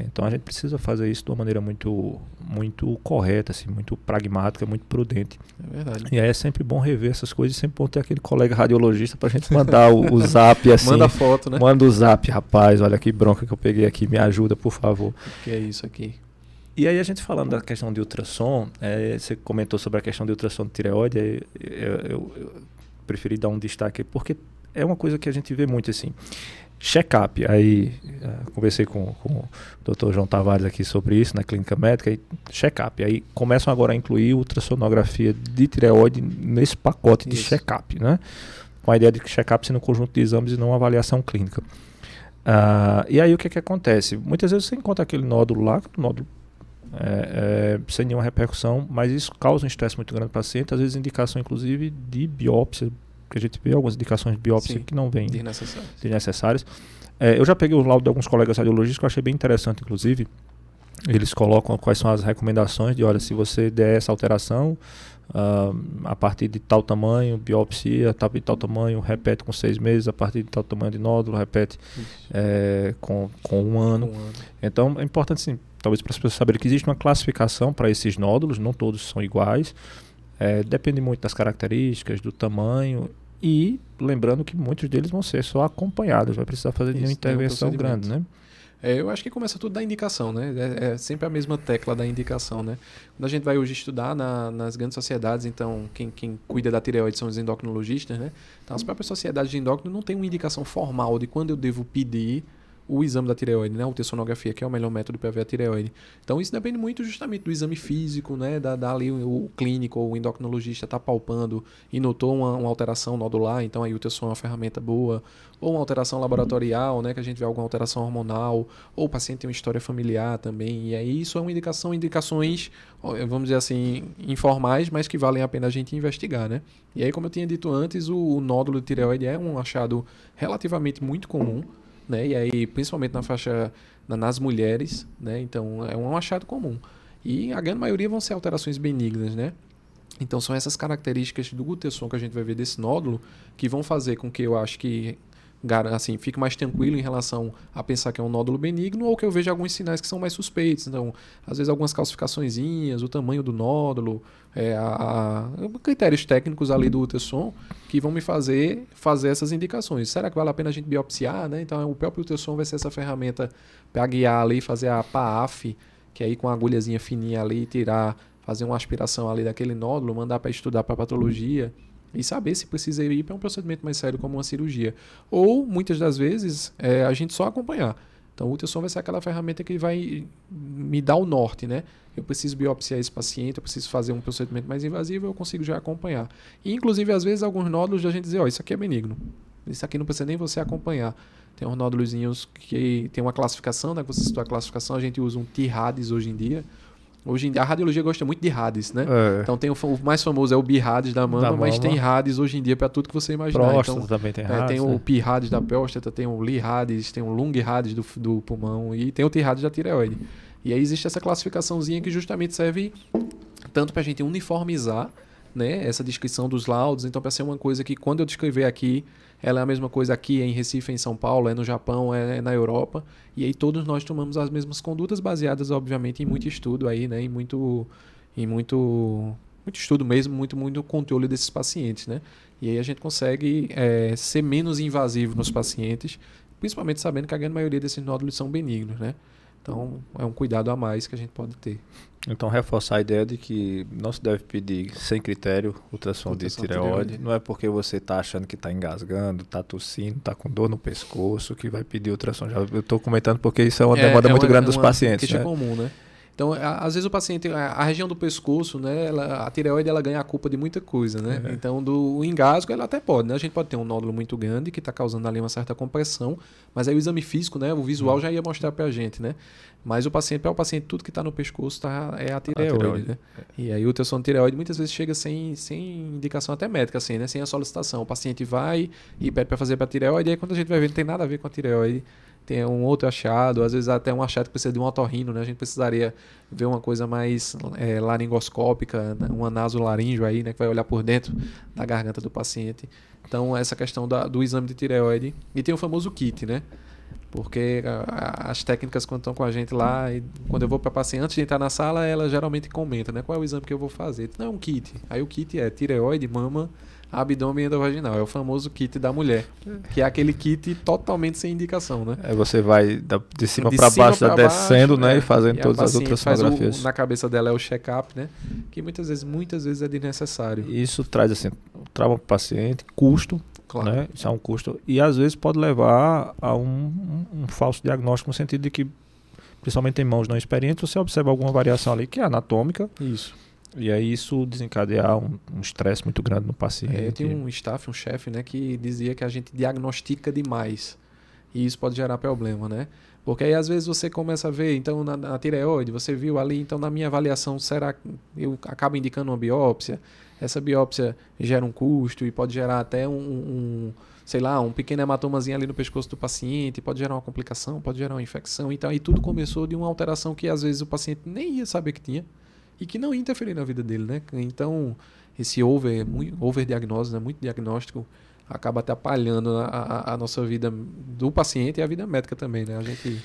Então a gente precisa fazer isso de uma maneira muito, muito correta, assim, muito pragmática, muito prudente. É verdade. E aí é sempre bom rever essas coisas, sempre bom ter aquele colega radiologista pra gente mandar o zap assim. Manda foto, né? Manda o zap, rapaz, olha que bronca que eu peguei aqui, me ajuda, por favor. O que é isso aqui? E aí a gente falando da questão de ultrassom, você comentou sobre a questão de ultrassom de tireoide, eu preferi dar um destaque porque é uma coisa que a gente vê muito assim. Check-up, aí conversei com o Dr. João Tavares aqui sobre isso na clínica médica, e check-up, aí começam agora a incluir ultrassonografia de tireoide nesse pacote de check-up, né? Com a ideia de que check-up sendo um conjunto de exames e não uma avaliação clínica. E aí o que acontece? Muitas vezes você encontra aquele nódulo lá, sem nenhuma repercussão, mas isso causa um estresse muito grande no paciente, às vezes indicação inclusive de biópsia, que a gente vê algumas indicações de biópsia que não vêm desnecessárias. Eu já peguei o laudo de alguns colegas radiologistas que eu achei bem interessante, inclusive. Eles colocam quais são as recomendações de, olha, se você der essa alteração, A partir de tal tamanho, biopsia, de tal tamanho, repete com 6 meses, a partir de tal tamanho de nódulo, repete com 1 ano. Então é importante, sim, talvez para as pessoas saberem que existe uma classificação para esses nódulos, não todos são iguais, depende muito das características, do tamanho, e lembrando que muitos deles vão ser só acompanhados, vai precisar fazer nenhuma intervenção grande, né? Eu acho que começa tudo da indicação, né? É sempre a mesma tecla da indicação, né? Quando a gente vai hoje estudar nas grandes sociedades, então quem cuida da tireoide são os endocrinologistas, né? Então as próprias sociedades de endócrino não têm uma indicação formal de quando eu devo pedir o exame da tireoide, né? A ultrassonografia, que é o melhor método para ver a tireoide. Então isso depende muito justamente do exame físico, né? Ali o clínico ou o endocrinologista está palpando e notou uma alteração nodular, então aí o ultrassom é uma ferramenta boa, ou uma alteração laboratorial, né? Que a gente vê alguma alteração hormonal, ou o paciente tem uma história familiar também, e aí isso é uma indicações, vamos dizer assim, informais, mas que valem a pena a gente investigar, né? E aí, como eu tinha dito antes, o nódulo de tireoide é um achado relativamente muito comum, né? E aí, principalmente na faixa nas mulheres, né? Então é um achado comum. E a grande maioria vão ser alterações benignas, né? Então são essas características do ultrassom que a gente vai ver desse nódulo que vão fazer com que eu acho que assim, fique mais tranquilo em relação a pensar que é um nódulo benigno, ou que eu veja alguns sinais que são mais suspeitos. Então, às vezes algumas calcificaçõezinhas, o tamanho do nódulo, critérios técnicos ali do ultrassom que vão me fazer essas indicações. Será que vale a pena a gente biopsiar, né? Então, o próprio ultrassom vai ser essa ferramenta para guiar ali, fazer a PAAF, que aí com a agulhazinha fininha ali, fazer uma aspiração ali daquele nódulo, mandar para estudar para patologia, e saber se precisa ir para um procedimento mais sério como uma cirurgia. Ou, muitas das vezes, a gente só acompanhar. Então, o ultrassom vai ser aquela ferramenta que vai me dar o norte, né? Eu preciso biopsiar esse paciente, eu preciso fazer um procedimento mais invasivo, eu consigo já acompanhar. E, inclusive, às vezes, alguns nódulos a gente diz, isso aqui é benigno. Isso aqui não precisa nem você acompanhar. Tem uns nódulozinhos que tem uma classificação, né? Você citou a classificação, a gente usa um TIRADS hoje em dia. Hoje em dia, a radiologia gosta muito de RADS, né? Então tem o mais famoso é o BIRADS da mama, mas tem RADS hoje em dia para tudo que você imaginar. Próstata então, também tem RADS. Tem o PIRADS da próstata, tem o LIRADS, tem o LUNG-RADS do pulmão e tem o TIRADS da tireoide. E aí existe essa classificaçãozinha que justamente serve tanto para a gente uniformizar, né, essa descrição dos laudos. Então, para ser uma coisa que quando eu descrever aqui, ela é a mesma coisa aqui em Recife, em São Paulo, é no Japão, é na Europa. E aí todos nós tomamos as mesmas condutas baseadas, obviamente, em muito estudo aí, né? Em muito estudo mesmo, muito controle desses pacientes, né? E aí a gente consegue ser menos invasivo nos pacientes, principalmente sabendo que a grande maioria desses nódulos são benignos, né? Então, é um cuidado a mais que a gente pode ter. Então, reforçar a ideia de que não se deve pedir sem critério ultrassom de tireoide. Não é porque você está achando que está engasgando, está tossindo, está com dor no pescoço, que vai pedir ultrassom. Eu estou comentando porque isso é uma demanda muito grande dos pacientes. Né? É comum, né? Então, às vezes o paciente, a região do pescoço, né, a tireoide ela ganha a culpa de muita coisa, né? Então, o engasgo ela até pode, né? A gente pode ter um nódulo muito grande que está causando ali uma certa compressão, mas aí o exame físico, né, o visual já ia mostrar para a gente, né? Mas para o paciente, tudo que está no pescoço é a tireoide, né? E aí o ultrassom de tireoide muitas vezes chega sem indicação até médica, assim, né? Sem a solicitação. O paciente vai e pede para fazer para a tireoide, e aí quando a gente vai ver, não tem nada a ver com a tireoide, tem um outro achado, às vezes até um achado que precisa de um otorrino, né? A gente precisaria ver uma coisa mais laringoscópica, né? Uma nasolaríngeo aí, né? Que vai olhar por dentro da garganta do paciente. Então, essa questão do exame de tireoide. E tem o famoso kit, né? Porque as técnicas, quando estão com a gente lá, e quando eu vou para paciente, antes de entrar na sala, ela geralmente comenta, né? Qual é o exame que eu vou fazer? Não, é um kit. Aí o kit é tireoide, mama, abdômen endovaginal. É o famoso kit da mulher, que é aquele kit totalmente sem indicação, né? Você vai de cima para baixo, descendo, né? E fazendo todas as outras sonografias. Na cabeça dela é o check-up, né? Que muitas vezes é desnecessário. Isso traz, assim, trauma para o paciente, custo. Claro. Né? Isso é um custo. E às vezes pode levar a um falso diagnóstico, no sentido de que, principalmente em mãos não experientes, você observa alguma variação ali que é anatômica. Isso. E aí isso desencadear um estresse muito grande no paciente. Eu tenho um chefe, né, que dizia que a gente diagnostica demais. E isso pode gerar problema, né? Porque aí às vezes você começa a ver, então na tireoide, você viu ali, então na minha avaliação, será que eu acabo indicando uma biópsia? Essa biópsia gera um custo e pode gerar até um pequeno hematomazinho ali no pescoço do paciente, pode gerar uma complicação, pode gerar uma infecção. Então aí tudo começou de uma alteração que às vezes o paciente nem ia saber que tinha. e que não ia interferir na vida dele, né? Então, esse overdiagnóstico, né? Muito diagnóstico, acaba atrapalhando a nossa vida do paciente e a vida médica também, né? A gente...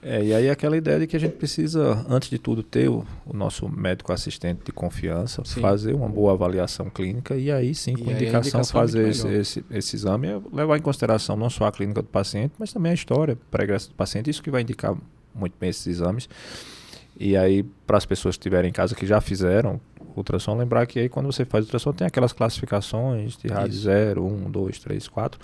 E aí aquela ideia de que a gente precisa, antes de tudo, ter o nosso médico assistente de confiança, Sim. fazer uma boa avaliação clínica e aí sim, com indicação, fazer esse exame, levar em consideração não só a clínica do paciente, mas também a história pregressa do paciente, isso que vai indicar muito bem esses exames. E aí, para as pessoas que estiverem em casa que já fizeram ultrassom, lembrar que aí quando você faz ultrassom tem aquelas classificações de rádio 0, 1, 2, 3, 4,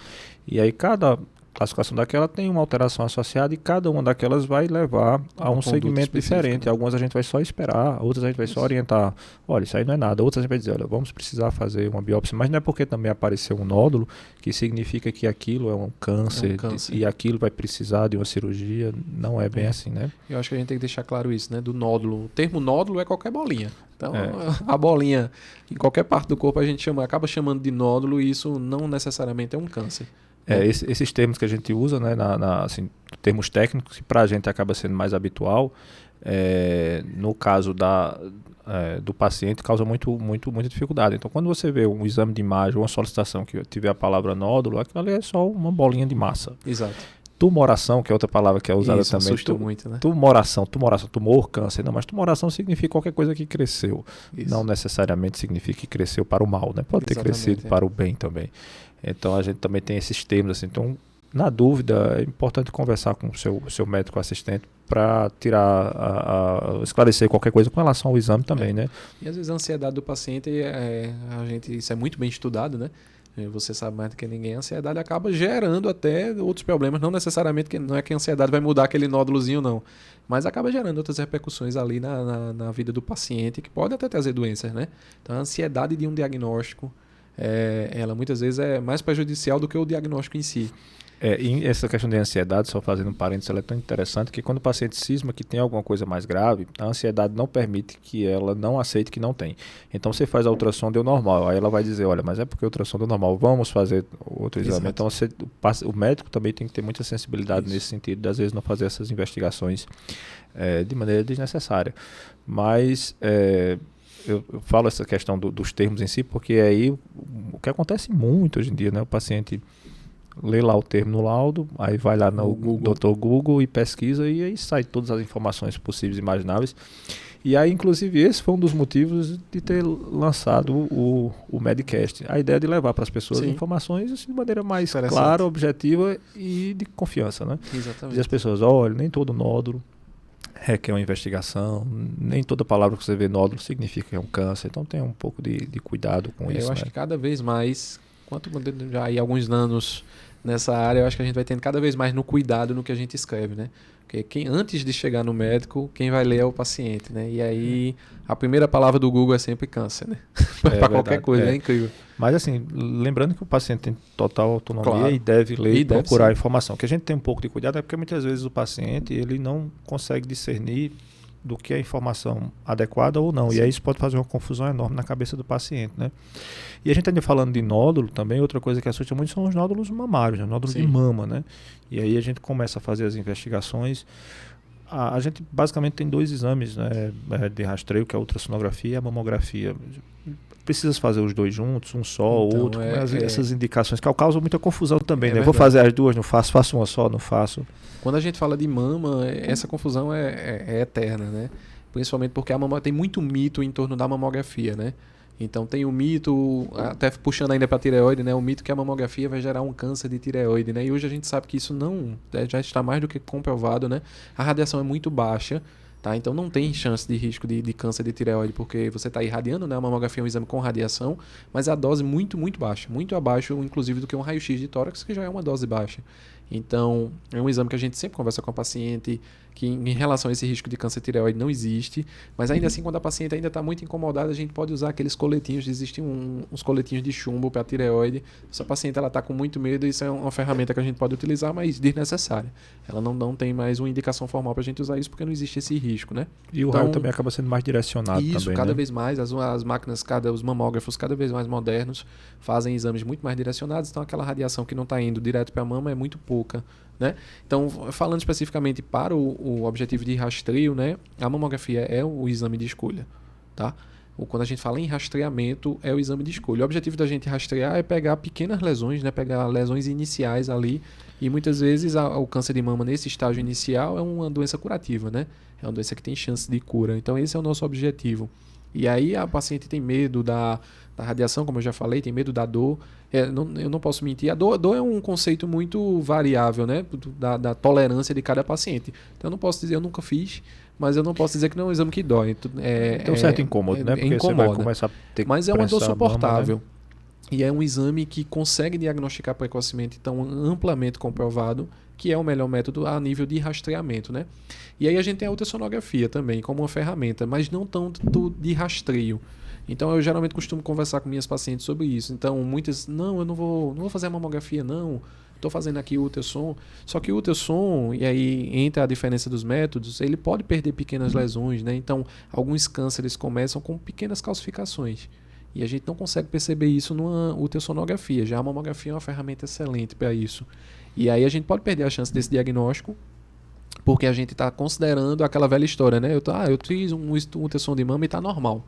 e aí cada classificação daquela tem uma alteração associada e cada uma daquelas vai levar a um segmento diferente. Algumas a gente vai só esperar, outras a gente vai só orientar. Olha, isso aí não é nada. Outras a gente vai dizer, olha, vamos precisar fazer uma biópsia. Mas não é porque também apareceu um nódulo que significa que aquilo é um câncer, e aquilo vai precisar de uma cirurgia. Não é bem assim, né? Eu acho que a gente tem que deixar claro isso, né? Do nódulo. O termo nódulo é qualquer bolinha. Então, a bolinha em qualquer parte do corpo a gente acaba chamando de nódulo e isso não necessariamente é um câncer. Esses termos que a gente usa, né, assim, termos técnicos, que para a gente acaba sendo mais habitual, no caso do paciente, causa muita dificuldade. Então, quando você vê um exame de imagem ou uma solicitação que tiver a palavra nódulo, aquilo ali é só uma bolinha de massa. Exato. Tumoração, que é outra palavra que é usada isso, também. Assusta muito, né? Tumoração, tumor, câncer. Não, mas tumoração significa qualquer coisa que cresceu. Isso. Não necessariamente significa que cresceu para o mal, né? Pode ter crescido para o bem também. Então a gente também tem esses termos assim. Então, na dúvida, é importante conversar com o seu médico assistente para esclarecer qualquer coisa com relação ao exame também, né? E às vezes a ansiedade do paciente, isso é muito bem estudado, né? Você sabe mais do que ninguém, a ansiedade acaba gerando até outros problemas, não necessariamente, não é que a ansiedade vai mudar aquele nódulozinho, não, mas acaba gerando outras repercussões ali na vida do paciente, que pode até trazer doenças, né? Então a ansiedade de um diagnóstico, ela muitas vezes é mais prejudicial do que o diagnóstico em si. E essa questão de ansiedade, só fazendo um parênteses, ela é tão interessante que quando o paciente cisma que tem alguma coisa mais grave, a ansiedade não permite que ela não aceite que não tem. Então você faz a ultrassom, deu normal. Aí ela vai dizer, olha, mas é porque a ultrassom deu normal, vamos fazer outro exame. Então o médico também tem que ter muita sensibilidade nesse sentido, de às vezes não fazer essas investigações de maneira desnecessária. Mas eu falo essa questão dos termos em si, porque aí o que acontece muito hoje em dia, né? O paciente lê lá o termo no laudo, aí vai lá no Dr. Google e pesquisa e aí sai todas as informações possíveis e imagináveis. E aí, inclusive, esse foi um dos motivos de ter lançado o Medcast. A ideia de levar para as pessoas informações assim, de maneira mais clara, objetiva e de confiança, né? Exatamente. Dizer às pessoas, olha, nem todo nódulo requer uma investigação, nem toda palavra que você vê nódulo significa que é um câncer, então tem um pouco de cuidado com isso. Eu acho que cada vez mais, quanto já há alguns anos nessa área, eu acho que a gente vai tendo cada vez mais no cuidado no que a gente escreve, né? Porque antes de chegar no médico, quem vai ler é o paciente, né? E aí a primeira palavra do Google é sempre câncer, né? Para qualquer coisa, é incrível. Mas assim, lembrando que o paciente tem total autonomia e deve ler e procurar a informação. O que a gente tem um pouco de cuidado é porque muitas vezes o paciente ele não consegue discernir do que é informação adequada ou não. Sim. E aí isso pode fazer uma confusão enorme na cabeça do paciente, né? E a gente ainda falando de nódulo também, outra coisa que assusta muito são os nódulos mamários, né? Nódulos de mama, né? E aí a gente começa a fazer as investigações. A gente basicamente tem dois exames, né, de rastreio, que é a ultrassonografia e a mamografia. Precisa fazer os dois juntos, um só, então, outro, essas indicações que causam muita confusão também, né? Verdade. Vou fazer as duas, não faço uma só, não faço. Quando a gente fala de mama, essa confusão é eterna, né? Principalmente porque a mama tem muito mito em torno da mamografia, né? Então tem o mito, até puxando ainda para a tireoide, né? O mito que a mamografia vai gerar um câncer de tireoide, né? E hoje a gente sabe que isso não, já está mais do que comprovado, né? A radiação é muito baixa, tá? Então não tem chance de risco de câncer de tireoide, porque você está irradiando, né? A mamografia é um exame com radiação, mas a dose muito, muito baixa. Muito abaixo, inclusive, do que um raio-x de tórax, que já é uma dose baixa. Então, é um exame que a gente sempre conversa com a paciente, que em relação a esse risco de câncer tireoide não existe, mas ainda assim, quando a paciente ainda está muito incomodada, a gente pode usar aqueles coletinhos, existem uns coletinhos de chumbo para a tireoide. Se a paciente está com muito medo, isso é uma ferramenta que a gente pode utilizar, mas desnecessária. Ela não tem mais uma indicação formal para a gente usar isso, porque não existe esse risco, né? E o raio também acaba sendo mais direcionado isso, também, cada vez mais, as máquinas, os mamógrafos cada vez mais modernos fazem exames muito mais direcionados, então aquela radiação que não está indo direto para a mama é muito pouca, né? Então, falando especificamente para o objetivo de rastreio, né, a mamografia é o exame de escolha, tá? Ou quando a gente fala em rastreamento, é o exame de escolha. O objetivo da gente rastrear é pegar pequenas lesões, né? Pegar lesões iniciais ali. E muitas vezes o câncer de mama nesse estágio inicial é uma doença curativa, né? É uma doença que tem chance de cura. Então esse é o nosso objetivo. E aí a paciente tem medo da radiação, como eu já falei, tem medo da dor. Eu não posso mentir. A dor é um conceito muito variável, né? Da tolerância de cada paciente. Então eu não posso dizer, eu nunca fiz, mas eu não posso dizer que não é um exame que dói. Tem um certo incômodo, né? Porque incomoda. você vai começar a ter que Mas é uma dor prensar a mama, suportável. né? E é um exame que consegue diagnosticar precocemente, tão amplamente comprovado, que é o melhor método a nível de rastreamento, né? E aí a gente tem a ultrassonografia também como uma ferramenta, mas não tanto de rastreio. Então eu geralmente costumo conversar com minhas pacientes sobre isso. Então muitas, não, eu não vou fazer a mamografia, não. Estou fazendo aqui o ultrassom. Só que o ultrassom, e aí entra a diferença dos métodos, ele pode perder pequenas lesões, né? Então alguns cânceres começam com pequenas calcificações. E a gente não consegue perceber isso numa ultrassonografia. Já a mamografia é uma ferramenta excelente para isso. E aí a gente pode perder a chance desse diagnóstico, porque a gente está considerando aquela velha história, né? Eu fiz um ultrassom de mama e está normal.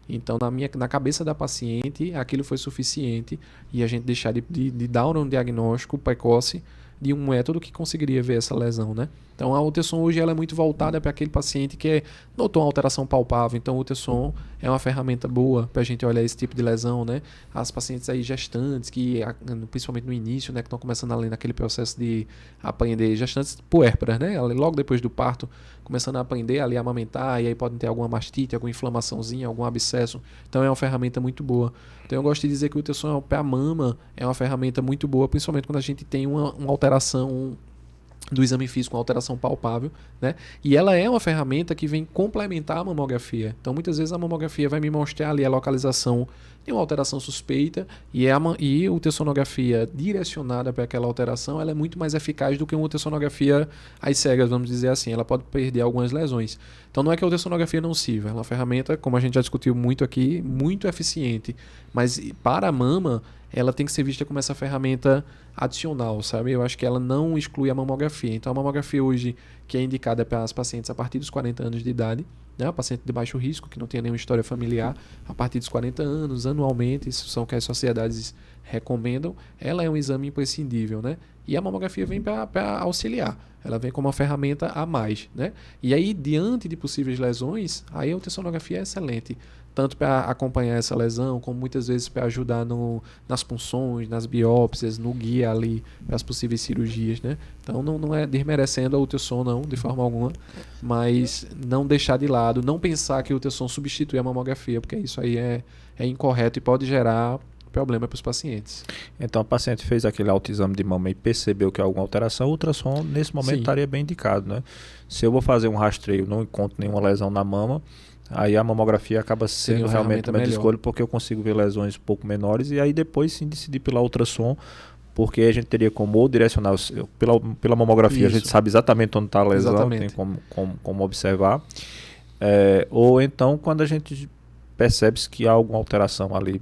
Então, na cabeça da paciente, aquilo foi suficiente e a gente deixar de dar um diagnóstico precoce de um método que conseguiria ver essa lesão, né? Então, a ultrassom hoje ela é muito voltada para aquele paciente que notou uma alteração palpável. Então, o ultrassom é uma ferramenta boa para a gente olhar esse tipo de lesão, né? As pacientes aí gestantes, que principalmente no início, né, que estão começando ali naquele processo de aprender, gestantes puérperas, né? Logo depois do parto, começando a aprender ali a amamentar, e aí podem ter alguma mastite, alguma inflamaçãozinha, algum abscesso. Então, é uma ferramenta muito boa. Então, eu gosto de dizer que o ultrassom para a mama é uma ferramenta muito boa, principalmente quando a gente tem uma alteração do exame físico, uma alteração palpável, né? E ela é uma ferramenta que vem complementar a mamografia. Então, muitas vezes a mamografia vai me mostrar ali a localização de uma alteração suspeita e a ultrassonografia direcionada para aquela alteração, ela é muito mais eficaz do que uma ultrassonografia às cegas, vamos dizer assim. Ela pode perder algumas lesões. Então, não é que a ultrassonografia não sirva. Ela é uma ferramenta, como a gente já discutiu muito aqui, muito eficiente. Mas para a mama, ela tem que ser vista como essa ferramenta adicional, sabe? Eu acho que ela não exclui a mamografia. Então, a mamografia hoje, que é indicada para as pacientes a partir dos 40 anos de idade, né? A paciente de baixo risco, que não tem nenhuma história familiar, a partir dos 40 anos, anualmente, isso são o que as sociedades recomendam, ela é um exame imprescindível, né? E a mamografia vem para auxiliar. Ela vem como uma ferramenta a mais, né? E aí, diante de possíveis lesões, aí a ultrassonografia é excelente. Tanto para acompanhar essa lesão, como muitas vezes para ajudar nas punções, nas biópsias, no guia ali para as possíveis cirurgias, né? Então não é desmerecendo a ultrassom, não, de forma alguma, mas não deixar de lado, não pensar que o ultrassom substitui a mamografia, porque isso aí é incorreto e pode gerar problema para os pacientes. Então, a paciente fez aquele autoexame de mama e percebeu que há alguma alteração, o ultrassom nesse momento estaria bem indicado, né? Se eu vou fazer um rastreio, não encontro nenhuma lesão na mama, aí a mamografia acaba sendo realmente uma escolha, porque eu consigo ver lesões um pouco menores e aí depois sim decidir pela ultrassom, porque a gente teria como ou direcionar pela mamografia. Isso. A gente sabe exatamente onde está a lesão, exatamente. Tem como observar. Ou então quando a gente percebe que há alguma alteração ali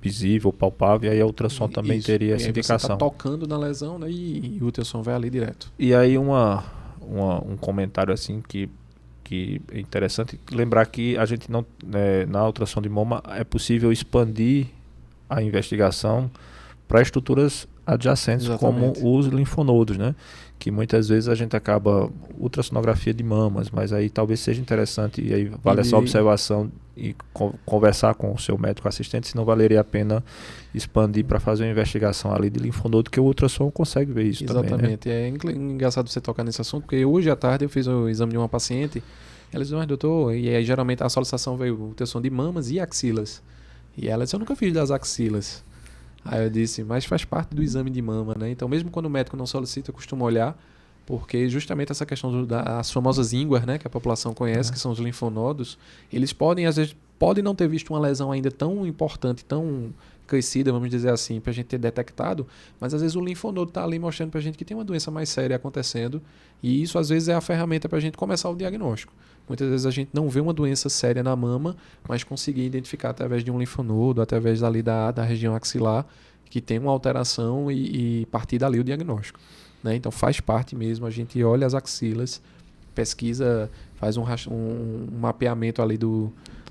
visível, palpável, e aí a ultrassom também teria essa indicação. Você está tocando na lesão, né, e o ultrassom vai ali direto. E aí um comentário assim que é interessante lembrar que a gente não, na ultrassom de mama é possível expandir a investigação para estruturas adjacentes, exatamente, como os linfonodos, né? Que muitas vezes a gente acaba ultrassonografia de mamas, mas aí talvez seja interessante, e aí vale essa observação e conversar com o seu médico assistente, se não valeria a pena expandir para fazer uma investigação ali de linfonodo, que o ultrassom consegue ver isso. Exatamente. Também, né? É engraçado você tocar nesse assunto, porque hoje à tarde eu fiz o exame de uma paciente, ela disse, mas doutor, e aí geralmente a solicitação veio ultrassom de mamas e axilas. E ela disse, eu nunca fiz das axilas. Aí eu disse, mas faz parte do exame de mama, né? Então, mesmo quando o médico não solicita, eu costumo olhar, porque justamente essa questão das famosas ínguas, né, que a população conhece, que são os linfonodos, eles podem, às vezes, não ter visto uma lesão ainda tão importante, tão crescida, vamos dizer assim, para a gente ter detectado, mas às vezes o linfonodo está ali mostrando para a gente que tem uma doença mais séria acontecendo, e isso às vezes é a ferramenta para a gente começar o diagnóstico. Muitas vezes a gente não vê uma doença séria na mama, mas conseguir identificar através de um linfonodo, através ali da região axilar, que tem uma alteração e partir dali o diagnóstico, né? Então faz parte mesmo, a gente olha as axilas, pesquisa, faz um mapeamento ali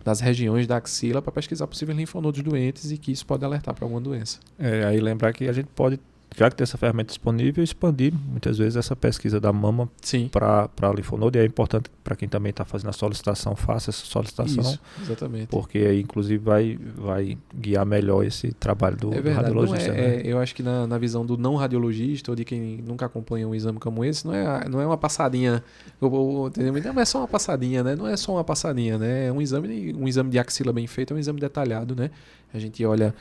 das regiões da axila para pesquisar possíveis linfonodos doentes e que isso pode alertar para alguma doença. Aí lembrar que a gente pode, já que tem essa ferramenta disponível, expandir muitas vezes essa pesquisa da mama para linfonodo. E é importante para quem também está fazendo a solicitação, faça essa solicitação. Isso, exatamente. Porque aí, inclusive, vai guiar melhor esse trabalho do radiologista. Eu acho que na visão do não radiologista ou de quem nunca acompanha um exame como esse, não é uma passadinha. Não é só uma passadinha, né? Não é só uma passadinha, né? É um exame de axila bem feito, é um exame detalhado, né? A gente olha,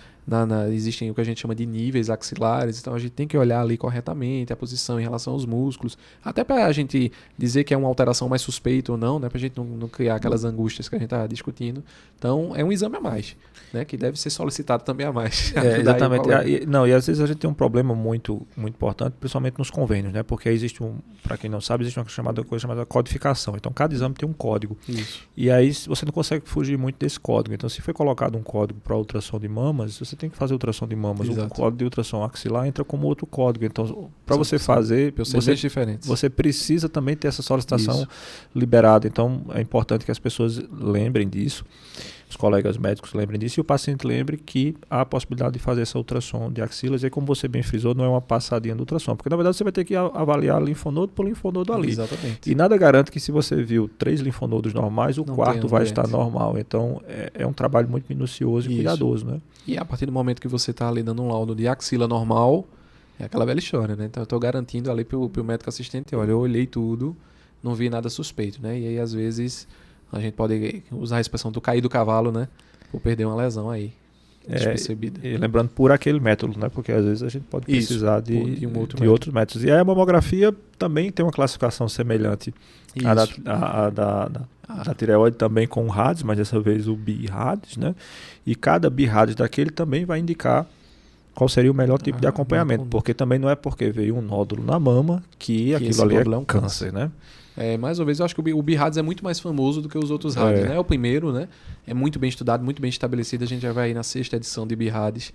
existem o que a gente chama de níveis axilares, então a gente tem que olhar ali corretamente a posição em relação aos músculos, até para a gente dizer que é uma alteração mais suspeita ou não, né? Para a gente não criar aquelas angústias que a gente está discutindo. Então, é um exame a mais, né? Que deve ser solicitado também a mais. Exatamente. E às vezes a gente tem um problema muito, muito importante, principalmente nos convênios, né? Porque existe para quem não sabe, existe uma coisa chamada codificação. Então, cada exame tem um código. Isso. E aí você não consegue fugir muito desse código. Então, se foi colocado um código para ultrassom de mamas, você tem que fazer ultrassom de mamas. Exato. O código de ultrassom axilar entra como outro código. Então, para você fazer, você precisa também ter essa solicitação liberada. Então, é importante que as pessoas lembrem disso, os colegas médicos lembrem disso e o paciente lembre que há a possibilidade de fazer essa ultrassom de axilas. E aí, como você bem frisou, não é uma passadinha do ultrassom, porque na verdade você vai ter que avaliar linfonodo por linfonodo ali. Exatamente. E nada garante que se você viu 3 linfonodos normais, o quarto vai estar normal. Então, é um trabalho muito minucioso e cuidadoso, né? E a partir do momento que você está ali dando um laudo de axila normal, é aquela velha história, né? Então, eu estou garantindo ali para o médico assistente, olha, eu olhei tudo, não vi nada suspeito, né? E aí, às vezes, a gente pode usar a expressão do cair do cavalo, né? Por perder uma lesão aí, despercebida. E lembrando por aquele método, né? Porque às vezes a gente pode precisar de outros métodos. E aí a mamografia também tem uma classificação semelhante à da tireoide, também com o RADS, mas dessa vez o BI-RADS, né? E cada BI-RADS daquele também vai indicar qual seria o melhor tipo de acompanhamento, porque também não é porque veio um nódulo na mama que aquilo ali é um câncer, né? Mais uma vez, eu acho que o BI-RADS é muito mais famoso do que os outros RADS, né? É o primeiro, né? É muito bem estudado, muito bem estabelecido. A gente já vai aí na 6ª edição de BI-RADS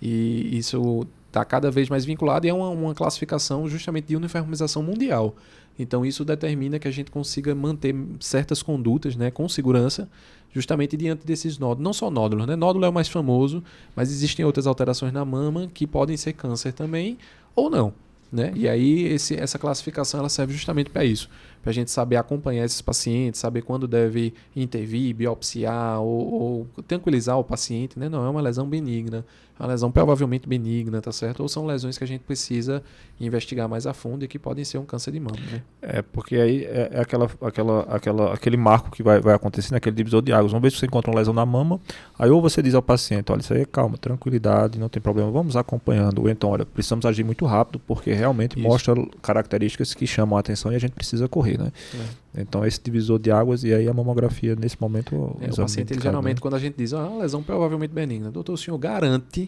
e isso está cada vez mais vinculado e é uma classificação justamente de uniformização mundial. Então, isso determina que a gente consiga manter certas condutas, né, com segurança, justamente diante desses nódulos. Não só nódulos, né? Nódulo é o mais famoso, mas existem outras alterações na mama que podem ser câncer também ou não, né? E aí essa classificação ela serve justamente para isso, para a gente saber acompanhar esses pacientes, saber quando deve intervir, biopsiar ou tranquilizar o paciente, né? Não é uma lesão benigna, é uma lesão provavelmente benigna, tá certo? Ou são lesões que a gente precisa investigar mais a fundo e que podem ser um câncer de mama, né? Porque aí é aquele marco que vai acontecer naquele divisor de águas. Uma vez que você encontra uma lesão na mama, aí ou você diz ao paciente, olha, isso aí é calma, tranquilidade, não tem problema, vamos acompanhando. Ou então, olha, precisamos agir muito rápido porque realmente mostra características que chamam a atenção e a gente precisa correr, né? Então, esse divisor de águas e aí a mamografia, nesse momento... O paciente, ele, geralmente, quando a gente diz, uma lesão provavelmente benigna, doutor, o senhor garante...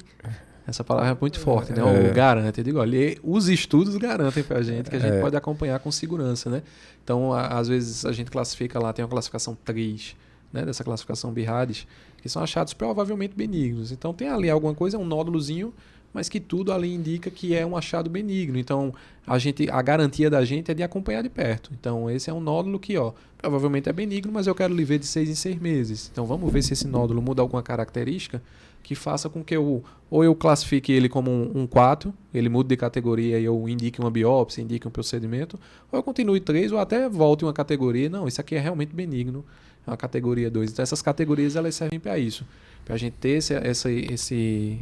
Essa palavra é muito forte, né? O garante. Eu digo, olha, os estudos garantem pra gente que a gente pode acompanhar com segurança, né? Então, às vezes, a gente classifica lá, tem uma classificação 3, né? Dessa classificação BI-RADS, que são achados provavelmente benignos. Então, tem ali alguma coisa, um nódulozinho, mas que tudo ali indica que é um achado benigno. Então, a garantia da gente é de acompanhar de perto. Então, esse é um nódulo que, provavelmente é benigno, mas eu quero lhe ver de 6 em 6 meses. Então, vamos ver se esse nódulo muda alguma característica que faça com que ou eu classifique ele como um 4, ele mude de categoria e eu indique uma biópsia, indique um procedimento, ou eu continue 3 ou até volte uma categoria. Não, isso aqui é realmente benigno, é uma categoria 2. Então, essas categorias elas servem para isso, para a gente ter esse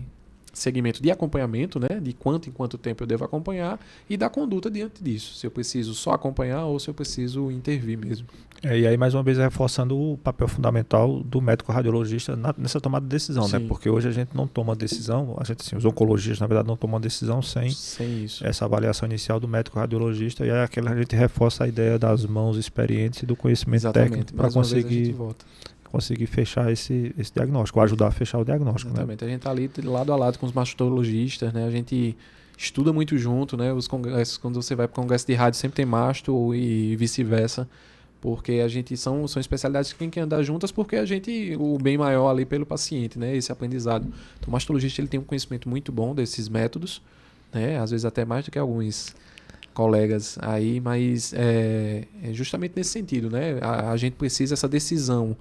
segmento de acompanhamento, né, de quanto em quanto tempo eu devo acompanhar e da conduta diante disso, se eu preciso só acompanhar ou se eu preciso intervir mesmo. E aí, mais uma vez, reforçando o papel fundamental do médico radiologista nessa tomada de decisão, né? Porque hoje a gente não toma decisão, os oncologistas, na verdade, não tomam decisão sem isso. Essa avaliação inicial do médico radiologista, e aí a gente reforça a ideia das mãos experientes e do conhecimento técnico para conseguir fechar esse diagnóstico, ou ajudar a fechar o diagnóstico. Exatamente, né? A gente está ali lado a lado com os mastologistas, né? A gente estuda muito junto, né? Os congressos, quando você vai para o congresso de rádio, sempre tem masto e vice-versa, porque a gente são especialidades que tem que andar juntas, porque o bem maior ali pelo paciente, né? Esse aprendizado. Então, o mastologista ele tem um conhecimento muito bom desses métodos, né? Às vezes até mais do que alguns colegas aí, mas é justamente nesse sentido, né? A gente precisa essa decisão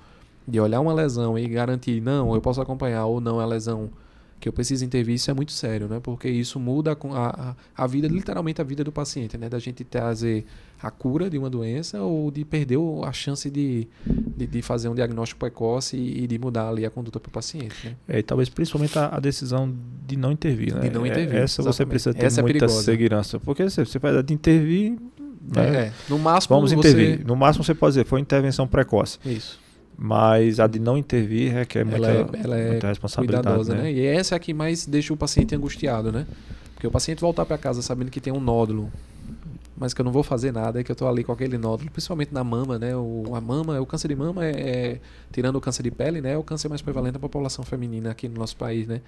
de olhar uma lesão e garantir, não, eu posso acompanhar ou não a lesão que eu preciso intervir, isso é muito sério, né? Porque isso muda a vida, literalmente a vida do paciente, né? Da gente trazer a cura de uma doença ou de perder a chance de fazer um diagnóstico precoce e de mudar ali a conduta para o paciente, né? E talvez principalmente a decisão de não intervir, né? De não intervir. Essa exatamente. você precisa ter essa muita perigosa. segurança. Porque você vai de intervir, né? No máximo Vamos intervir. No máximo você pode dizer, foi intervenção precoce. Isso. Mas a de não intervir requer ela muita é responsabilidade, cuidadosa, né? E essa é a que mais deixa o paciente angustiado, né? Porque o paciente voltar para casa sabendo que tem um nódulo, mas que eu não vou fazer nada, que eu tô ali com aquele nódulo, principalmente na mama, né? O câncer de mama tirando o câncer de pele, né? É o câncer mais prevalente da população feminina aqui no nosso país, né?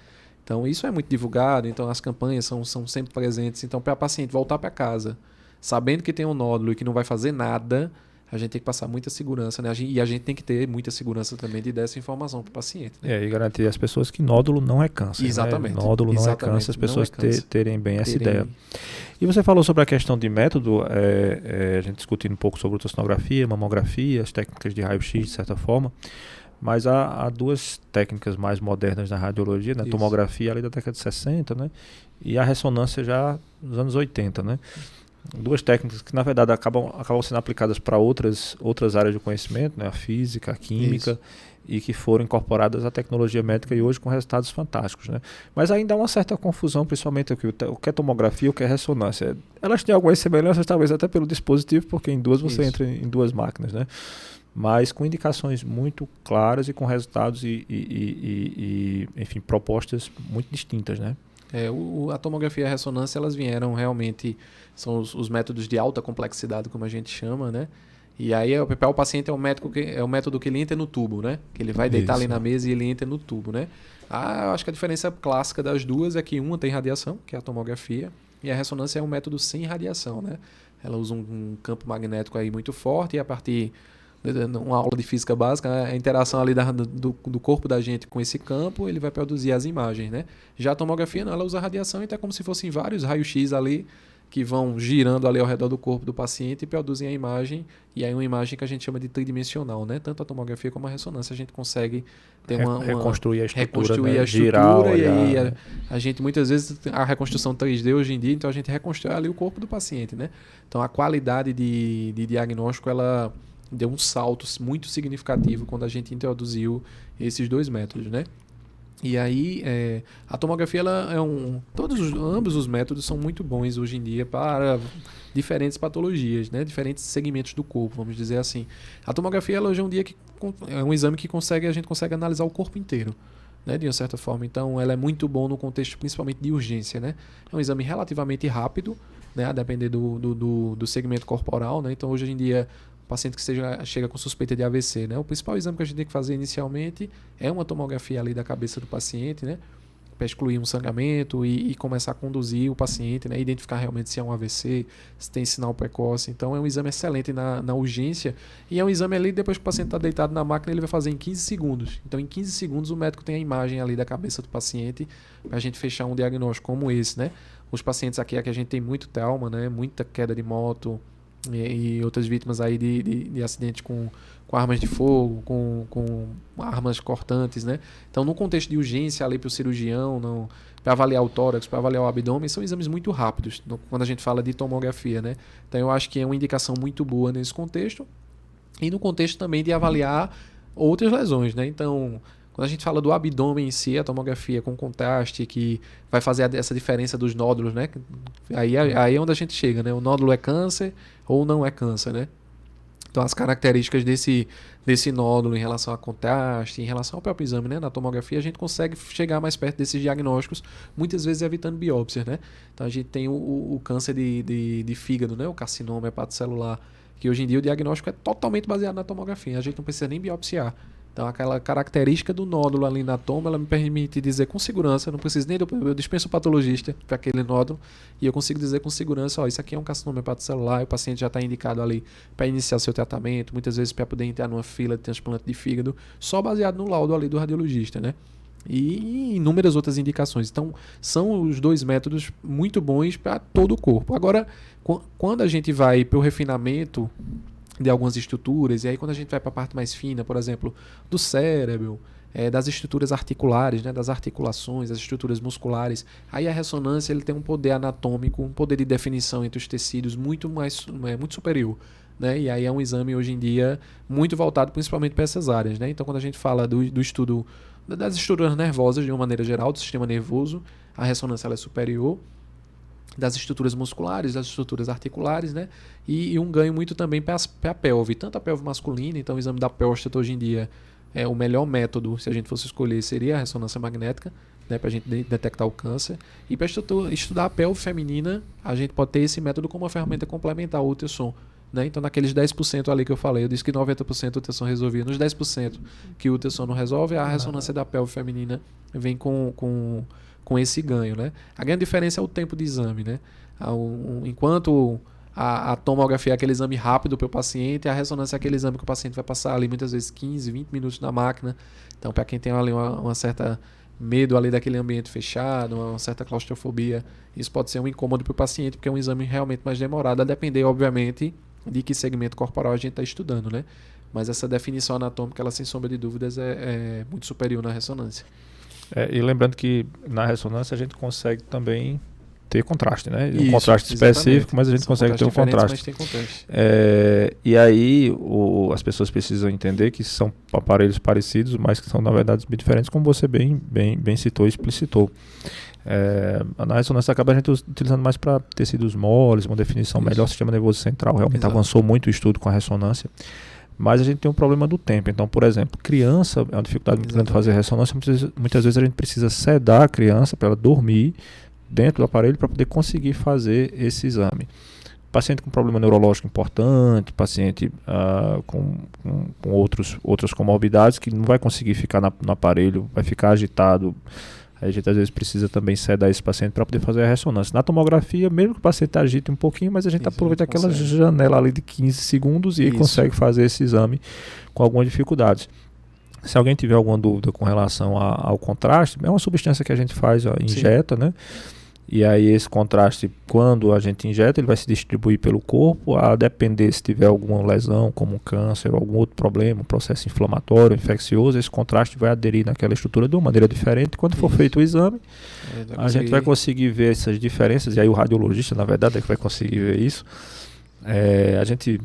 Então isso é muito divulgado, então as campanhas são sempre presentes. Então para a paciente voltar para casa sabendo que tem um nódulo e que não vai fazer nada, a gente tem que passar muita segurança, né? E a gente tem que ter muita segurança também de dar essa informação para o paciente. Né? E garantir às pessoas que nódulo não é câncer. Exatamente. Né? Nódulo não é câncer, as pessoas terem bem essa ideia. E você falou sobre a questão de método, a gente discutindo um pouco sobre ultrassonografia, mamografia, as técnicas de raio-x, de certa forma. Mas há duas técnicas mais modernas na radiologia, né? A tomografia ali da década de 60, né? E a ressonância já nos anos 80, né? Duas técnicas que, na verdade, acabam sendo aplicadas para outras áreas de conhecimento, né? A física, a química, e que foram incorporadas à tecnologia médica e hoje com resultados fantásticos, né? Mas ainda há uma certa confusão, principalmente aqui, o que é tomografia e o que é ressonância. Elas têm algumas semelhanças, talvez até pelo dispositivo, porque em duas você entra em duas máquinas, né? Mas com indicações muito claras e com resultados enfim, propostas muito distintas, né? A tomografia e a ressonância, elas vieram realmente, são os métodos de alta complexidade, como a gente chama, né? E aí o paciente é o método que ele entra no tubo, né? Que ele vai deitar ali na mesa e ele entra no tubo, né? Eu acho que a diferença clássica das duas é que uma tem radiação, que é a tomografia, e a ressonância é um método sem radiação, né? Ela usa um campo magnético aí muito forte e a partir uma aula de física básica, a interação ali do corpo da gente com esse campo, ele vai produzir as imagens, né? Já a tomografia, não, ela usa radiação, então é como se fossem vários raios-x ali que vão girando ali ao redor do corpo do paciente e produzem a imagem, e aí uma imagem que a gente chama de tridimensional, né? Tanto a tomografia como a ressonância, a gente consegue ter reconstruir a estrutura, reconstruir né? a estrutura, Girar, e aí olhar, a gente muitas vezes, a reconstrução 3D hoje em dia, então a gente reconstrói ali o corpo do paciente, né? Então a qualidade de diagnóstico, ela deu um salto muito significativo quando a gente introduziu esses dois métodos, né? E aí, a tomografia, ambos os métodos são muito bons hoje em dia para diferentes patologias, né? Diferentes segmentos do corpo, vamos dizer assim. A tomografia, ela hoje é um exame que a gente consegue analisar o corpo inteiro, né? De uma certa forma. Então, ela é muito bom no contexto, principalmente de urgência, né? É um exame relativamente rápido, né? A depender do segmento corporal, né? Então, hoje em dia, paciente que chega com suspeita de AVC, né? O principal exame que a gente tem que fazer inicialmente é uma tomografia ali da cabeça do paciente, né? Para excluir um sangramento e começar a conduzir o paciente, né? Identificar realmente se é um AVC, se tem sinal precoce. Então é um exame excelente na urgência e é um exame ali, depois que o paciente está deitado na máquina, ele vai fazer em 15 segundos. Então em 15 segundos o médico tem a imagem ali da cabeça do paciente para a gente fechar um diagnóstico como esse, né? Os pacientes aqui a gente tem muito trauma, né? Muita queda de moto, e outras vítimas aí de acidente com armas de fogo, com armas cortantes, né? Então, no contexto de urgência ali para o cirurgião, para avaliar o tórax, para avaliar o abdômen, são exames muito rápidos quando a gente fala de tomografia, né? Então, eu acho que é uma indicação muito boa nesse contexto e no contexto também de avaliar outras lesões, né? Então, quando a gente fala do abdômen em si, a tomografia com contraste, que vai fazer essa diferença dos nódulos, né? Aí é onde a gente chega, né? O nódulo é câncer ou não é câncer, né? Então, as características desse nódulo em relação a contraste, em relação ao próprio exame, né? Na tomografia, a gente consegue chegar mais perto desses diagnósticos, muitas vezes evitando biópsias, né? Então, a gente tem o câncer de fígado, né? O carcinoma hepatocelular, que hoje em dia o diagnóstico é totalmente baseado na tomografia. A gente não precisa nem biopsiar. Então, aquela característica do nódulo ali na toma, ela me permite dizer com segurança, não preciso nem eu dispenso o patologista para aquele nódulo, e eu consigo dizer com segurança, isso aqui é um carcinoma hepatocelular, o paciente já está indicado ali para iniciar seu tratamento, muitas vezes para poder entrar numa fila de transplante de fígado, só baseado no laudo ali do radiologista, né? E inúmeras outras indicações. Então, são os dois métodos muito bons para todo o corpo. Agora, quando a gente vai para o refinamento, de algumas estruturas, e aí quando a gente vai para a parte mais fina, por exemplo, do cérebro, das estruturas articulares, né, das articulações, das estruturas musculares, aí a ressonância ele tem um poder anatômico, um poder de definição entre os tecidos muito superior. Né? E aí é um exame hoje em dia muito voltado principalmente para essas áreas. Né? Então quando a gente fala do estudo das estruturas nervosas de uma maneira geral, do sistema nervoso, a ressonância ela é superior, das estruturas musculares, das estruturas articulares, né? E um ganho muito também para a pelve, tanto a pelve masculina, então o exame da próstata hoje em dia o melhor método, se a gente fosse escolher, seria a ressonância magnética, né, para a gente detectar o câncer. E para estudar a pelve feminina, a gente pode ter esse método como uma ferramenta complementar ao ultrassom. Né? Então, naqueles 10% ali que eu falei, eu disse que 90% o ultrassom resolvia. Nos 10% que o ultrassom não resolve, a ressonância da pelve feminina vem com esse ganho. Né? A grande diferença é o tempo de exame. Né? Enquanto a tomografia é aquele exame rápido para o paciente, a ressonância é aquele exame que o paciente vai passar ali muitas vezes 15, 20 minutos na máquina. Então, para quem tem ali uma certa medo ali daquele ambiente fechado, uma certa claustrofobia, isso pode ser um incômodo para o paciente, porque é um exame realmente mais demorado, a depender, obviamente, de que segmento corporal a gente está estudando, né? Mas essa definição anatômica, ela sem sombra de dúvidas, é muito superior na ressonância. E lembrando que na ressonância a gente consegue também ter contraste, né? Isso, um contraste específico, mas a gente consegue ter um contraste. Mas tem contraste. E aí as pessoas precisam entender que são aparelhos parecidos, mas que são na verdade bem diferentes, como você bem citou e explicitou. Na ressonância acaba a gente utilizando mais para tecidos moles, uma definição melhor, sistema nervoso central realmente avançou muito o estudo com a ressonância. Mas a gente tem um problema do tempo. Então, por exemplo, criança é uma dificuldade muito grande de fazer ressonância. Muitas vezes a gente precisa sedar a criança para ela dormir dentro do aparelho para poder conseguir fazer esse exame. Paciente com problema neurológico importante, paciente com outras comorbidades que não vai conseguir ficar no aparelho, vai ficar agitado. A gente às vezes precisa também sedar esse paciente para poder fazer a ressonância. Na tomografia, mesmo que o paciente agite um pouquinho, mas a gente aproveita aquela janela ali de 15 segundos e aí consegue fazer esse exame com algumas dificuldades. Se alguém tiver alguma dúvida com relação ao contraste, é uma substância que a gente faz, injeta, né? E aí esse contraste, quando a gente injeta, ele vai se distribuir pelo corpo, a depender se tiver alguma lesão, como um câncer ou algum outro problema, um processo inflamatório, infeccioso, esse contraste vai aderir naquela estrutura de uma maneira diferente. Quando for feito o exame, a gente vai conseguir ver essas diferenças, e aí o radiologista, na verdade, é que vai conseguir ver isso. A gente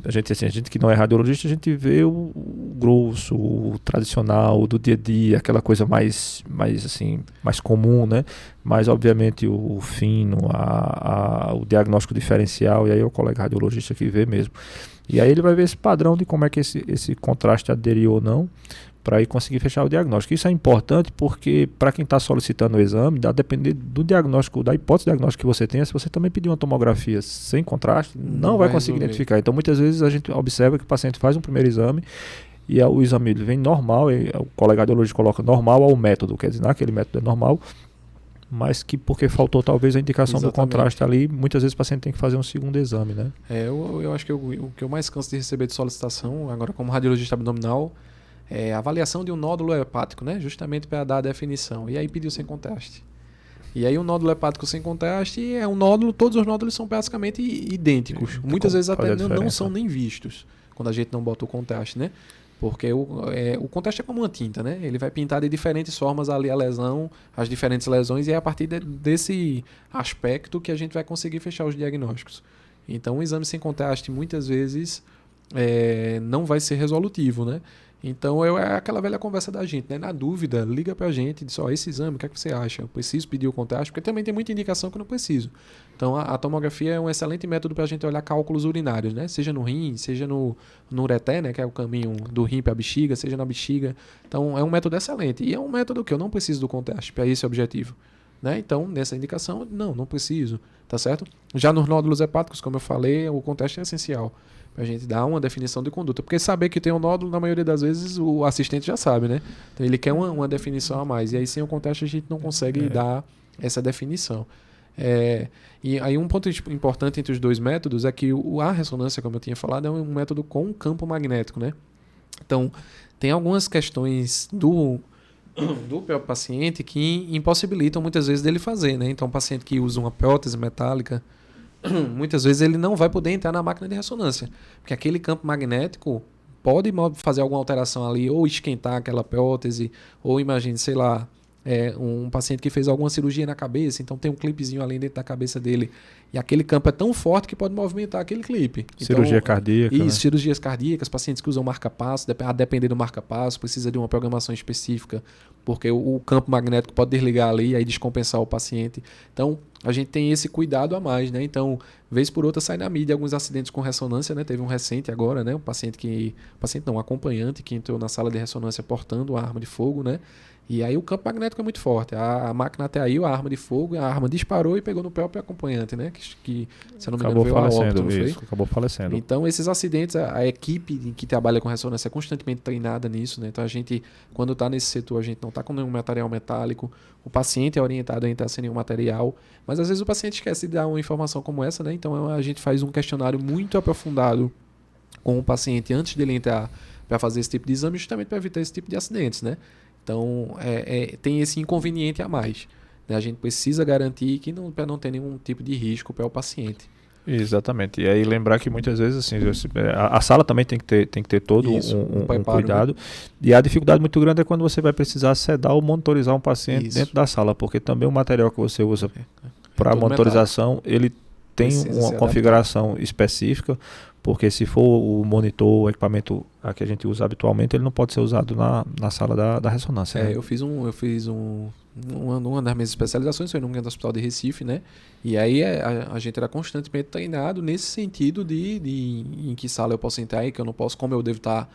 que não é radiologista, a gente vê o grosso, o tradicional, do dia a dia, aquela coisa mais comum, né? Mas obviamente o fino, o diagnóstico diferencial, e aí é o colega radiologista que vê mesmo. E aí ele vai ver esse padrão de como é que esse contraste aderiu ou não, para aí conseguir fechar o diagnóstico. Isso é importante porque, para quem está solicitando o exame, a depender do diagnóstico, da hipótese diagnóstica que você tenha, se você também pedir uma tomografia sem contraste, não vai conseguir identificar. Então, muitas vezes a gente observa que o paciente faz um primeiro exame e o exame ele vem normal, e o colega radiologista coloca normal ao método, quer dizer, aquele método é normal, mas que porque faltou talvez a indicação do contraste ali, muitas vezes o paciente tem que fazer um segundo exame, né? Eu acho que o que eu mais canso de receber de solicitação, agora como radiologista abdominal, é a avaliação de um nódulo hepático, né? Justamente para dar a definição. E aí pediu sem contraste. E aí um nódulo hepático sem contraste é um nódulo, todos os nódulos são praticamente idênticos. Muitas vezes até não são nem vistos, quando a gente não bota o contraste, né? Porque o contraste é como uma tinta, né? Ele vai pintar de diferentes formas ali a lesão, as diferentes lesões, e é a partir desse aspecto que a gente vai conseguir fechar os diagnósticos. Então, o exame sem contraste, muitas vezes, não vai ser resolutivo, né? Então, é aquela velha conversa da gente, né? Na dúvida, liga pra gente, diz, esse exame, o que é que você acha? Eu preciso pedir o contraste? Porque também tem muita indicação que eu não preciso. Então, a tomografia é um excelente método pra gente olhar cálculos urinários, né? Seja no rim, seja no ureter, né? Que é o caminho do rim pra bexiga, seja na bexiga. Então, é um método excelente. E é um método que eu não preciso do contraste para esse objetivo. Né? Então, nessa indicação, não preciso, tá certo? Já nos nódulos hepáticos, como eu falei, o contraste é essencial para a gente dar uma definição de conduta, porque saber que tem um nódulo, na maioria das vezes, o assistente já sabe, né? Então, ele quer uma definição a mais, e aí sem o contraste a gente não consegue dar essa definição. E aí um ponto importante entre os dois métodos é que a ressonância, como eu tinha falado, é um método com campo magnético, né? Então, tem algumas questões do próprio paciente que impossibilitam muitas vezes dele fazer, né? Então, um paciente que usa uma prótese metálica, muitas vezes ele não vai poder entrar na máquina de ressonância, porque aquele campo magnético pode fazer alguma alteração ali, ou esquentar aquela prótese, ou imagine, sei lá, um paciente que fez alguma cirurgia na cabeça, então tem um clipezinho ali dentro da cabeça dele, e aquele campo é tão forte que pode movimentar aquele clipe. Cirurgia então, cardíaca. Isso, né? cirurgias cardíacas, pacientes que usam marca-passo, a depender do marca-passo, precisa de uma programação específica, porque o campo magnético pode desligar ali e aí descompensar o paciente. Então, a gente tem esse cuidado a mais, né? Então, vez por outra sai na mídia alguns acidentes com ressonância, né? Teve um recente agora, né? Um acompanhante que entrou na sala de ressonância portando uma arma de fogo, né? E aí o campo magnético é muito forte. A máquina até aí, a arma de fogo, a arma disparou e pegou no próprio acompanhante, né? Que se eu não me engano, veio a óbito, não foi? Acabou falecendo. Então, esses acidentes, a equipe que trabalha com ressonância é constantemente treinada nisso, né? Então, a gente, quando está nesse setor, a gente não está com nenhum material metálico, o paciente é orientado a entrar sem nenhum material, mas às vezes o paciente esquece de dar uma informação como essa, né? Então, a gente faz um questionário muito aprofundado com o paciente antes dele entrar para fazer esse tipo de exame, justamente para evitar esse tipo de acidentes, né? Então, tem esse inconveniente a mais, né? A gente precisa garantir que para não ter nenhum tipo de risco para o paciente. Exatamente. E aí lembrar que muitas vezes assim, a sala também tem que ter todo um cuidado. Né? E a dificuldade muito grande é quando você vai precisar sedar ou monitorizar um paciente dentro da sala, porque também o material que você usa para monitorização, ele tem uma configuração específica, porque se for o monitor, o equipamento que a gente usa habitualmente, ele não pode ser usado na sala da ressonância. Né? Eu fiz uma das minhas especializações foi no Hospital de Recife, né? E aí a gente era constantemente treinado nesse sentido de em que sala eu posso entrar e que eu não posso, como eu devo estar,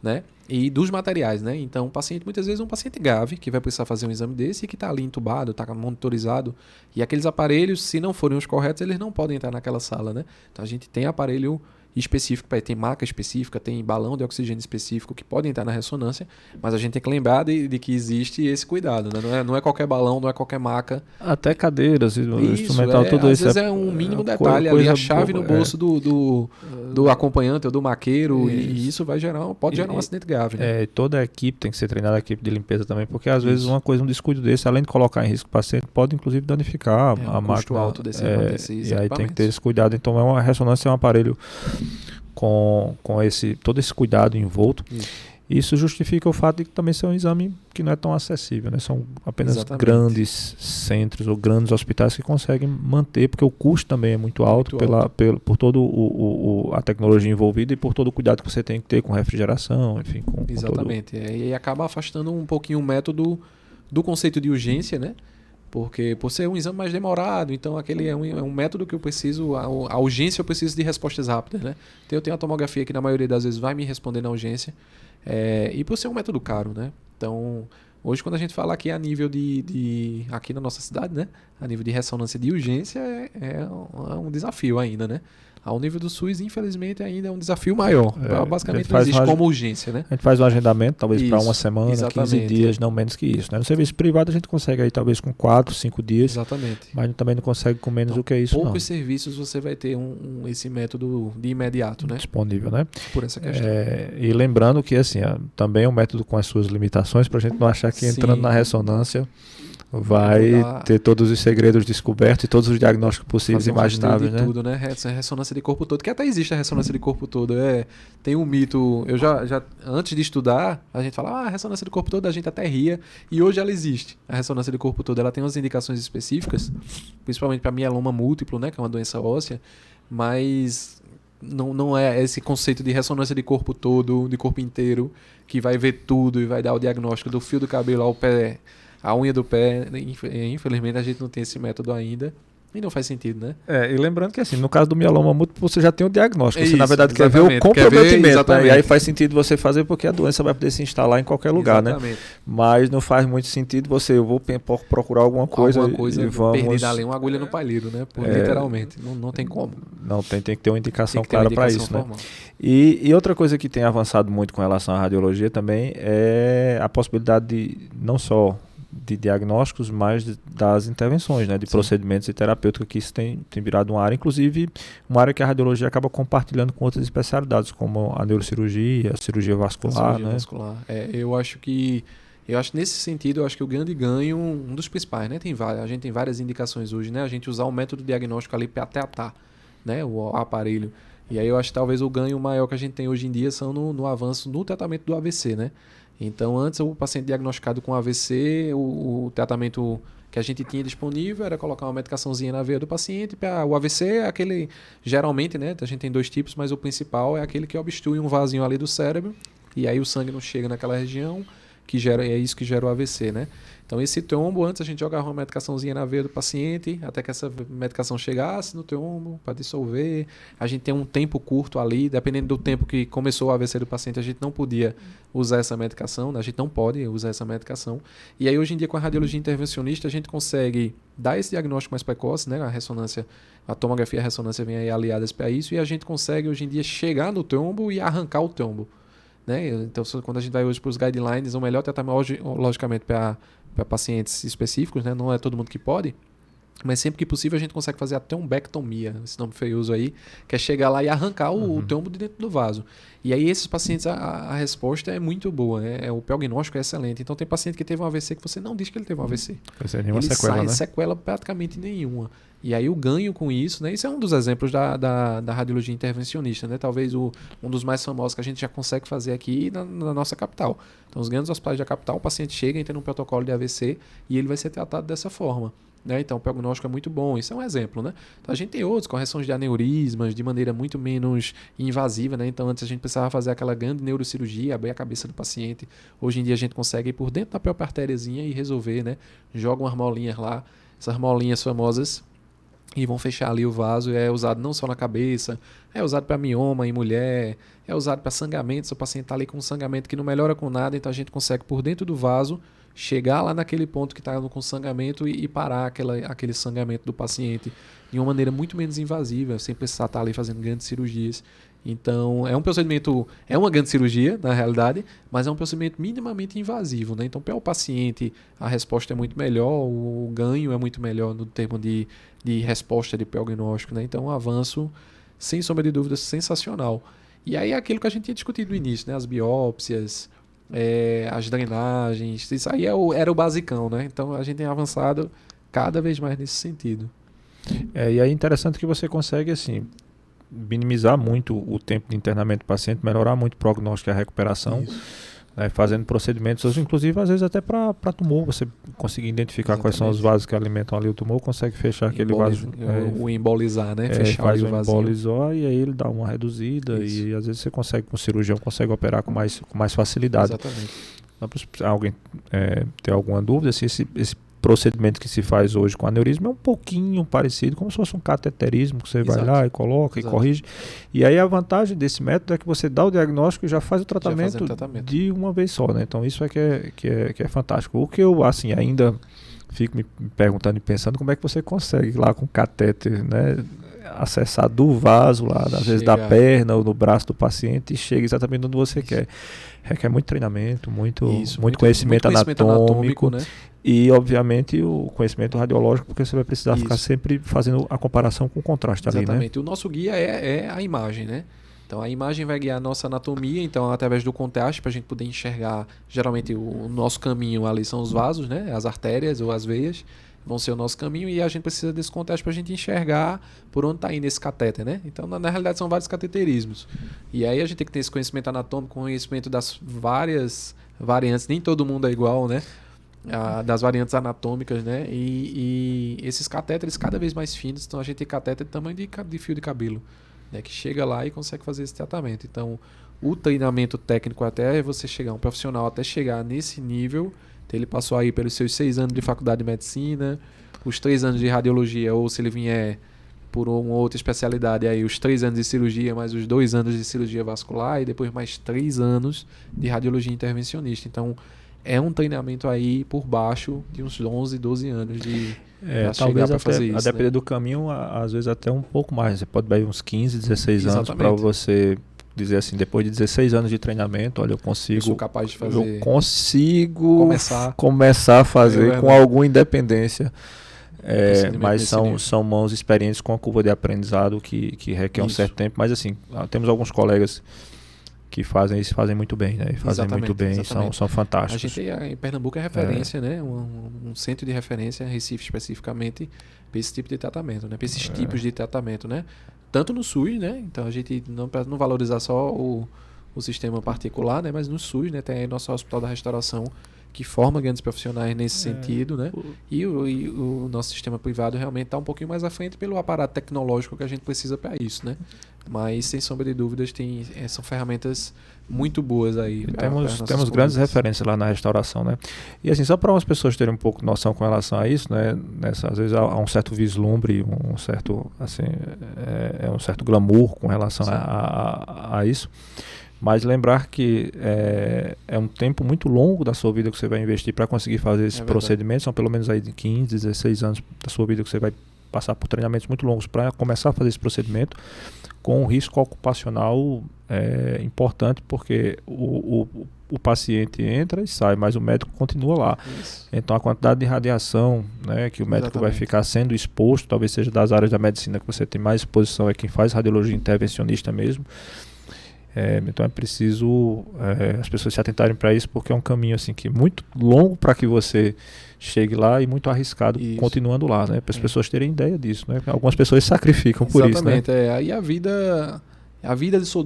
né? E dos materiais, né? Então, o paciente, muitas vezes, é um paciente grave que vai precisar fazer um exame desse e que está ali entubado, está monitorizado. E aqueles aparelhos, se não forem os corretos, eles não podem entrar naquela sala, né? Então, a gente tem aparelho específico, tem maca específica, tem balão de oxigênio específico que pode entrar na ressonância, mas a gente tem que lembrar de que existe esse cuidado, né? Não é qualquer balão, não é qualquer maca. Até cadeiras, instrumental, tudo às isso. Às vezes é um mínimo detalhe ali, a chave no bolso do acompanhante ou do maqueiro, e isso pode gerar um acidente grave. Né? Toda a equipe tem que ser treinada, a equipe de limpeza também, porque às vezes um descuido desse, além de colocar em risco o paciente, pode inclusive danificar a máquina. Custo alto desse e aí tem que ter esse cuidado. Então, a ressonância é um aparelho com todo esse cuidado envolto. Isso justifica o fato de que também ser um exame que não é tão acessível, né? São apenas grandes centros ou grandes hospitais que conseguem manter, porque o custo também é muito alto por toda a tecnologia envolvida e por todo o cuidado que você tem que ter com refrigeração, enfim. Exatamente. E acaba afastando um pouquinho o método do conceito de urgência, né? Porque por ser um exame mais demorado, então aquele é um método que eu preciso, a urgência eu preciso de respostas rápidas, né? Então eu tenho a tomografia que na maioria das vezes vai me responder na urgência, e por ser um método caro, né? Então, hoje quando a gente fala aqui a nível aqui na nossa cidade, né? A nível de ressonância de urgência é um desafio ainda, né? Ao nível do SUS, infelizmente, ainda é um desafio maior. Basicamente não existe como urgência, né? A gente faz um agendamento, talvez para uma semana, 15 dias, não menos que isso. Né? No serviço privado a gente consegue aí talvez com 4, 5 dias. Exatamente. Mas também não consegue com menos do que isso, poucos serviços você vai ter esse método de imediato, né? Disponível, né? Por essa questão. E lembrando que, assim, também é um método com as suas limitações, para a gente não achar que entrando na ressonância vai ter todos os segredos descobertos e todos os diagnósticos possíveis e imagináveis, né? Tudo, né? Ressonância de corpo todo, que até existe a ressonância de corpo todo. Tem um mito, eu já antes de estudar, a gente fala, a ressonância de corpo todo, a gente até ria, e hoje ela existe. A ressonância de corpo todo, ela tem umas indicações específicas, principalmente para mieloma múltiplo, né? Que é uma doença óssea, mas não é esse conceito de ressonância de corpo todo, de corpo inteiro, que vai ver tudo e vai dar o diagnóstico do fio do cabelo ao pé, a unha do pé. Infelizmente a gente não tem esse método ainda e não faz sentido, né? E lembrando que assim, no caso do mieloma múltiplo você já tem o diagnóstico, você na verdade quer ver o comprometimento, né? E aí faz sentido você fazer porque a doença vai poder se instalar em qualquer lugar, né? Mas não faz muito sentido eu vou procurar alguma coisa e vamos... perder dali uma agulha no palheiro, né? Literalmente, não tem como. Não, tem que ter uma indicação clara para isso, né? E outra coisa que tem avançado muito com relação à radiologia também é a possibilidade de não só de diagnósticos, mas das intervenções, né, de procedimentos e terapêutica, que isso tem virado uma área, inclusive uma área que a radiologia acaba compartilhando com outras especialidades, como a neurocirurgia, a cirurgia vascular. Vascular. Eu acho que Eu acho que nesse sentido, eu acho que o grande ganho, um dos principais, né? A gente tem várias indicações hoje, né? A gente usar o método diagnóstico ali para tratar, né? O aparelho. E aí eu acho que talvez o ganho maior que a gente tem hoje em dia são no avanço no tratamento do AVC, né? Então antes o paciente diagnosticado com AVC, o tratamento que a gente tinha disponível era colocar uma medicaçãozinha na veia do paciente. O AVC é aquele, geralmente, né? A gente tem 2 tipos, mas o principal é aquele que obstrui um vasinho ali do cérebro e aí o sangue não chega naquela região, é isso que gera o AVC, né? Então esse trombo, antes a gente jogava uma medicaçãozinha na veia do paciente, até que essa medicação chegasse no trombo para dissolver. A gente tem um tempo curto ali, dependendo do tempo que começou o AVC do paciente, a gente não podia usar essa medicação, né? A gente não pode usar essa medicação. E aí hoje em dia com a radiologia intervencionista a gente consegue dar esse diagnóstico mais precoce, né? A ressonância, a tomografia e a ressonância vêm aí aliadas para isso, e a gente consegue hoje em dia chegar no trombo e arrancar o trombo. Né? Então, quando a gente vai hoje para os guidelines, o melhor tratamento, logicamente, para pacientes específicos, né? Não é todo mundo que pode, mas sempre que possível a gente consegue fazer a trombectomia, esse nome feioso aí, que é chegar lá e arrancar o trombo de dentro do vaso. E aí esses pacientes, a resposta é muito boa, né? O prognóstico é excelente. Então tem paciente que teve um AVC que você não diz que ele teve um AVC. Nenhuma sequela, né? Sequela praticamente nenhuma. E aí o ganho com isso, né? Isso é um dos exemplos da radiologia intervencionista, né? Talvez um dos mais famosos que a gente já consegue fazer aqui na nossa capital. Então os grandes hospitais da capital, o paciente chega, entra num protocolo de AVC e ele vai ser tratado dessa forma. Né? Então o prognóstico é muito bom, isso é um exemplo, né? Então a gente tem outros, correções de aneurismas de maneira muito menos invasiva, né? Então antes a gente precisava fazer aquela grande neurocirurgia, abrir a cabeça do paciente. Hoje em dia a gente consegue ir por dentro da própria artériazinha e resolver, né? Joga umas molinhas lá, essas molinhas famosas, e vão fechar ali o vaso. É usado não só na cabeça, é usado para mioma em mulher, é usado para sangramento, se o paciente está ali com um sangramento que não melhora com nada, então a gente consegue por dentro do vaso chegar lá naquele ponto que está com sangramento e parar aquele sangramento do paciente de uma maneira muito menos invasiva, sem precisar estar ali fazendo grandes cirurgias. Então, é um procedimento, é uma grande cirurgia, na realidade, mas é um procedimento minimamente invasivo, né? Então, para o paciente, a resposta é muito melhor, o ganho é muito melhor no termo de resposta de prognóstico, né? Então, um avanço, sem sombra de dúvida, sensacional. E aí é aquilo que a gente tinha discutido no início, né? As biópsias, as drenagens, isso aí era o basicão, né? Então, a gente tem avançado cada vez mais nesse sentido. E aí é interessante que você consegue, assim, minimizar muito o tempo de internamento do paciente, melhorar muito o prognóstico e a recuperação, né, fazendo procedimentos, inclusive às vezes até para tumor, você conseguir identificar quais são os vasos que alimentam ali o tumor, consegue fechar aquele vaso. O embolizar, né? Fechar faz o embolizar e aí ele dá uma reduzida. Isso. E às vezes você consegue, com o cirurgião, consegue operar com mais facilidade. Exatamente. Então, alguém ter alguma dúvida, se esse procedimento que se faz hoje com aneurisma é um pouquinho parecido, como se fosse um cateterismo, que você vai lá e coloca e corrige. E aí a vantagem desse método é que você dá o diagnóstico e já faz o tratamento, de uma vez só, né? Então isso é que é fantástico. O que eu, assim, ainda fico me perguntando e pensando, como é que você consegue lá com catéter, né, acessar do vaso lá, às vezes da perna ou no braço do paciente e chega exatamente onde você quer. Requer muito treinamento, muito conhecimento anatômico, né? E, obviamente, o conhecimento radiológico, porque você vai precisar ficar sempre fazendo a comparação com o contraste ali, né? Exatamente. O nosso guia é a imagem, né? Então, a imagem vai guiar a nossa anatomia, então, através do contraste, para a gente poder enxergar, geralmente, o nosso caminho ali são os vasos, né? As artérias ou as veias vão ser o nosso caminho e a gente precisa desse contraste para a gente enxergar por onde está indo esse catéter, né? Então, na realidade, são vários cateterismos. E aí a gente tem que ter esse conhecimento anatômico, conhecimento das várias variantes, nem todo mundo é igual, né? Das variantes anatômicas, né? E esses catéteres cada vez mais finos, então a gente tem catéter de tamanho de fio de cabelo, né? Que chega lá e consegue fazer esse tratamento. Então, o treinamento técnico até você chegar, um profissional até chegar nesse nível, então ele passou aí pelos seus 6 anos de faculdade de medicina, os 3 anos de radiologia, ou se ele vier por uma outra especialidade, aí os 3 anos de cirurgia, mais os 2 anos de cirurgia vascular e depois mais 3 anos de radiologia intervencionista. Então, é um treinamento aí por baixo de uns 11, 12 anos de talvez para fazer isso. A depender do caminho, às vezes até um pouco mais. Você pode ir uns 15, 16 anos para você dizer assim, depois de 16 anos de treinamento, olha, eu sou capaz de fazer. Eu consigo começar a fazer com alguma independência. Mas são mãos experientes com a curva de aprendizado que requer um certo tempo. Mas assim, temos alguns colegas que fazem isso, fazem muito bem, né? E fazem muito bem, são fantásticos. A gente em Pernambuco é referência, né? Um centro de referência, Recife especificamente, para esse tipo de tratamento, né? Para esses tipos de tratamento, né? Tanto no SUS, né? Então a gente não valorizar só o sistema particular, né? Mas no SUS, né? Tem aí nosso Hospital da Restauração, que forma grandes profissionais nesse sentido, né? E o nosso sistema privado realmente está um pouquinho mais à frente pelo aparato tecnológico que a gente precisa para isso, né? Mas, sem sombra de dúvidas, são ferramentas muito boas aí. Temos grandes referências lá na restauração, né? E assim, só para as pessoas terem um pouco de noção com relação a isso, né? Às vezes há um certo vislumbre, um certo glamour com relação a isso. Mas lembrar que é um tempo muito longo da sua vida que você vai investir para conseguir fazer esses procedimentos. São pelo menos aí de 15, 16 anos da sua vida que você vai passar por treinamentos muito longos para começar a fazer esse procedimento, com um risco ocupacional importante, porque o paciente entra e sai, mas o médico continua lá. Isso. Então a quantidade de radiação, né, que o médico vai ficar sendo exposto, talvez seja das áreas da medicina que você tem mais exposição, é quem faz radiologia intervencionista mesmo. Então é preciso as pessoas se atentarem para isso, porque é um caminho assim, que é muito longo para que você chegue lá e muito arriscado continuando lá, né? Para as pessoas terem ideia disso, né? Algumas pessoas sacrificam por isso, né? Aí a vida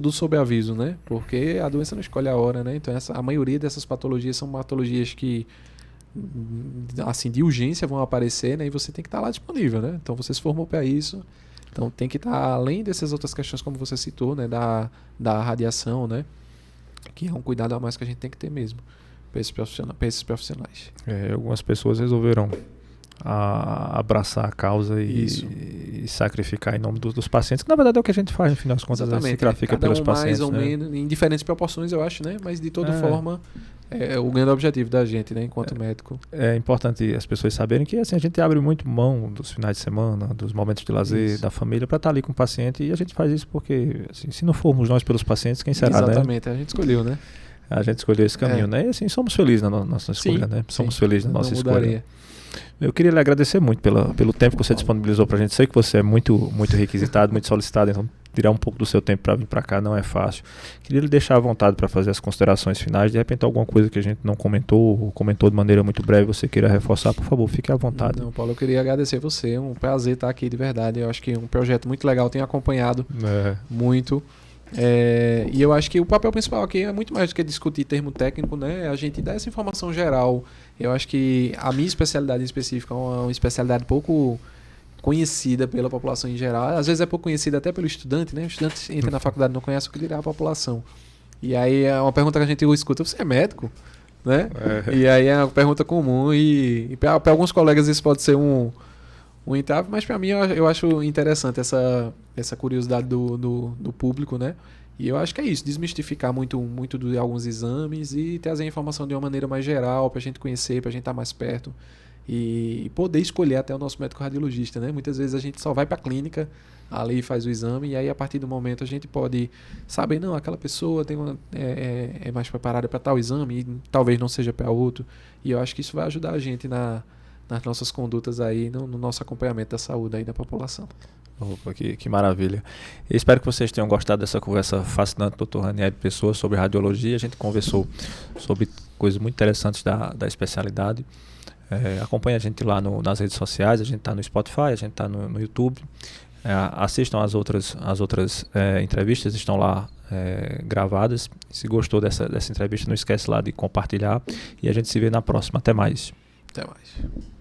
do sobreaviso, né? Porque a doença não escolhe a hora, né? Então a maioria dessas patologias são patologias que assim, de urgência vão aparecer, né? E você tem que estar lá disponível, né? Então você se formou para isso. Então tem que estar, além dessas outras questões como você citou, né, da radiação, né, que é um cuidado a mais que a gente tem que ter mesmo para esses profissionais. Algumas pessoas resolveram abraçar a causa e sacrificar em nome dos pacientes, que na verdade é o que a gente faz, no final das contas. Exatamente, se sacrifica pelos pacientes, mais ou menos, em diferentes proporções, eu acho, né, mas de toda forma é o grande objetivo da gente, né, enquanto médico. É importante as pessoas saberem que assim, a gente abre muito mão dos finais de semana, dos momentos de lazer, da família, para estar ali com o paciente, e a gente faz isso porque, assim, se não formos nós pelos pacientes, quem será, Exatamente, né? A gente escolheu, né? A gente escolheu esse caminho, né? E assim, somos felizes na nossa escolha, né? Somos felizes na nossa escolha. Eu queria lhe agradecer muito pelo tempo que você disponibilizou para a gente. Sei que você é muito, muito requisitado, muito solicitado, então tirar um pouco do seu tempo para vir para cá não é fácil. Queria lhe deixar à vontade para fazer as considerações finais. De repente, alguma coisa que a gente não comentou ou comentou de maneira muito breve, você queira reforçar, por favor, fique à vontade. Não, Paulo, eu queria agradecer você. É um prazer estar aqui de verdade. Eu acho que é um projeto muito legal, tenho acompanhado muito. E eu acho que o papel principal aqui é muito mais do que discutir termo técnico, né? A gente dá essa informação geral. Eu acho que a minha especialidade em específico é uma especialidade pouco conhecida pela população em geral. Às vezes é pouco conhecida até pelo estudante, né? O estudante entra na faculdade e não conhece o que dirá a população. E aí é uma pergunta que a gente escuta: você é médico? Né? E aí é uma pergunta comum e para alguns colegas isso pode ser um entrave, mas para mim eu acho interessante essa curiosidade do público, né? E eu acho que é isso, desmistificar muito de alguns exames e trazer a informação de uma maneira mais geral para a gente conhecer, para a gente estar mais perto e poder escolher até o nosso médico radiologista, né? Muitas vezes a gente só vai para a clínica, ali faz o exame e aí a partir do momento a gente pode saber, não, aquela pessoa é mais preparada para tal exame e talvez não seja para outro. E eu acho que isso vai ajudar a gente nas nossas condutas aí, no nosso acompanhamento da saúde aí da população. Opa, que maravilha. Eu espero que vocês tenham gostado dessa conversa fascinante do Dr. Ranieri Pessoa sobre radiologia. A gente conversou sobre coisas muito interessantes da especialidade. Acompanhe a gente lá nas redes sociais, a gente está no Spotify, a gente está no YouTube. Assistam as outras entrevistas, estão lá gravadas. Se gostou dessa entrevista, não esquece lá de compartilhar e a gente se vê na próxima. Até mais. Até mais.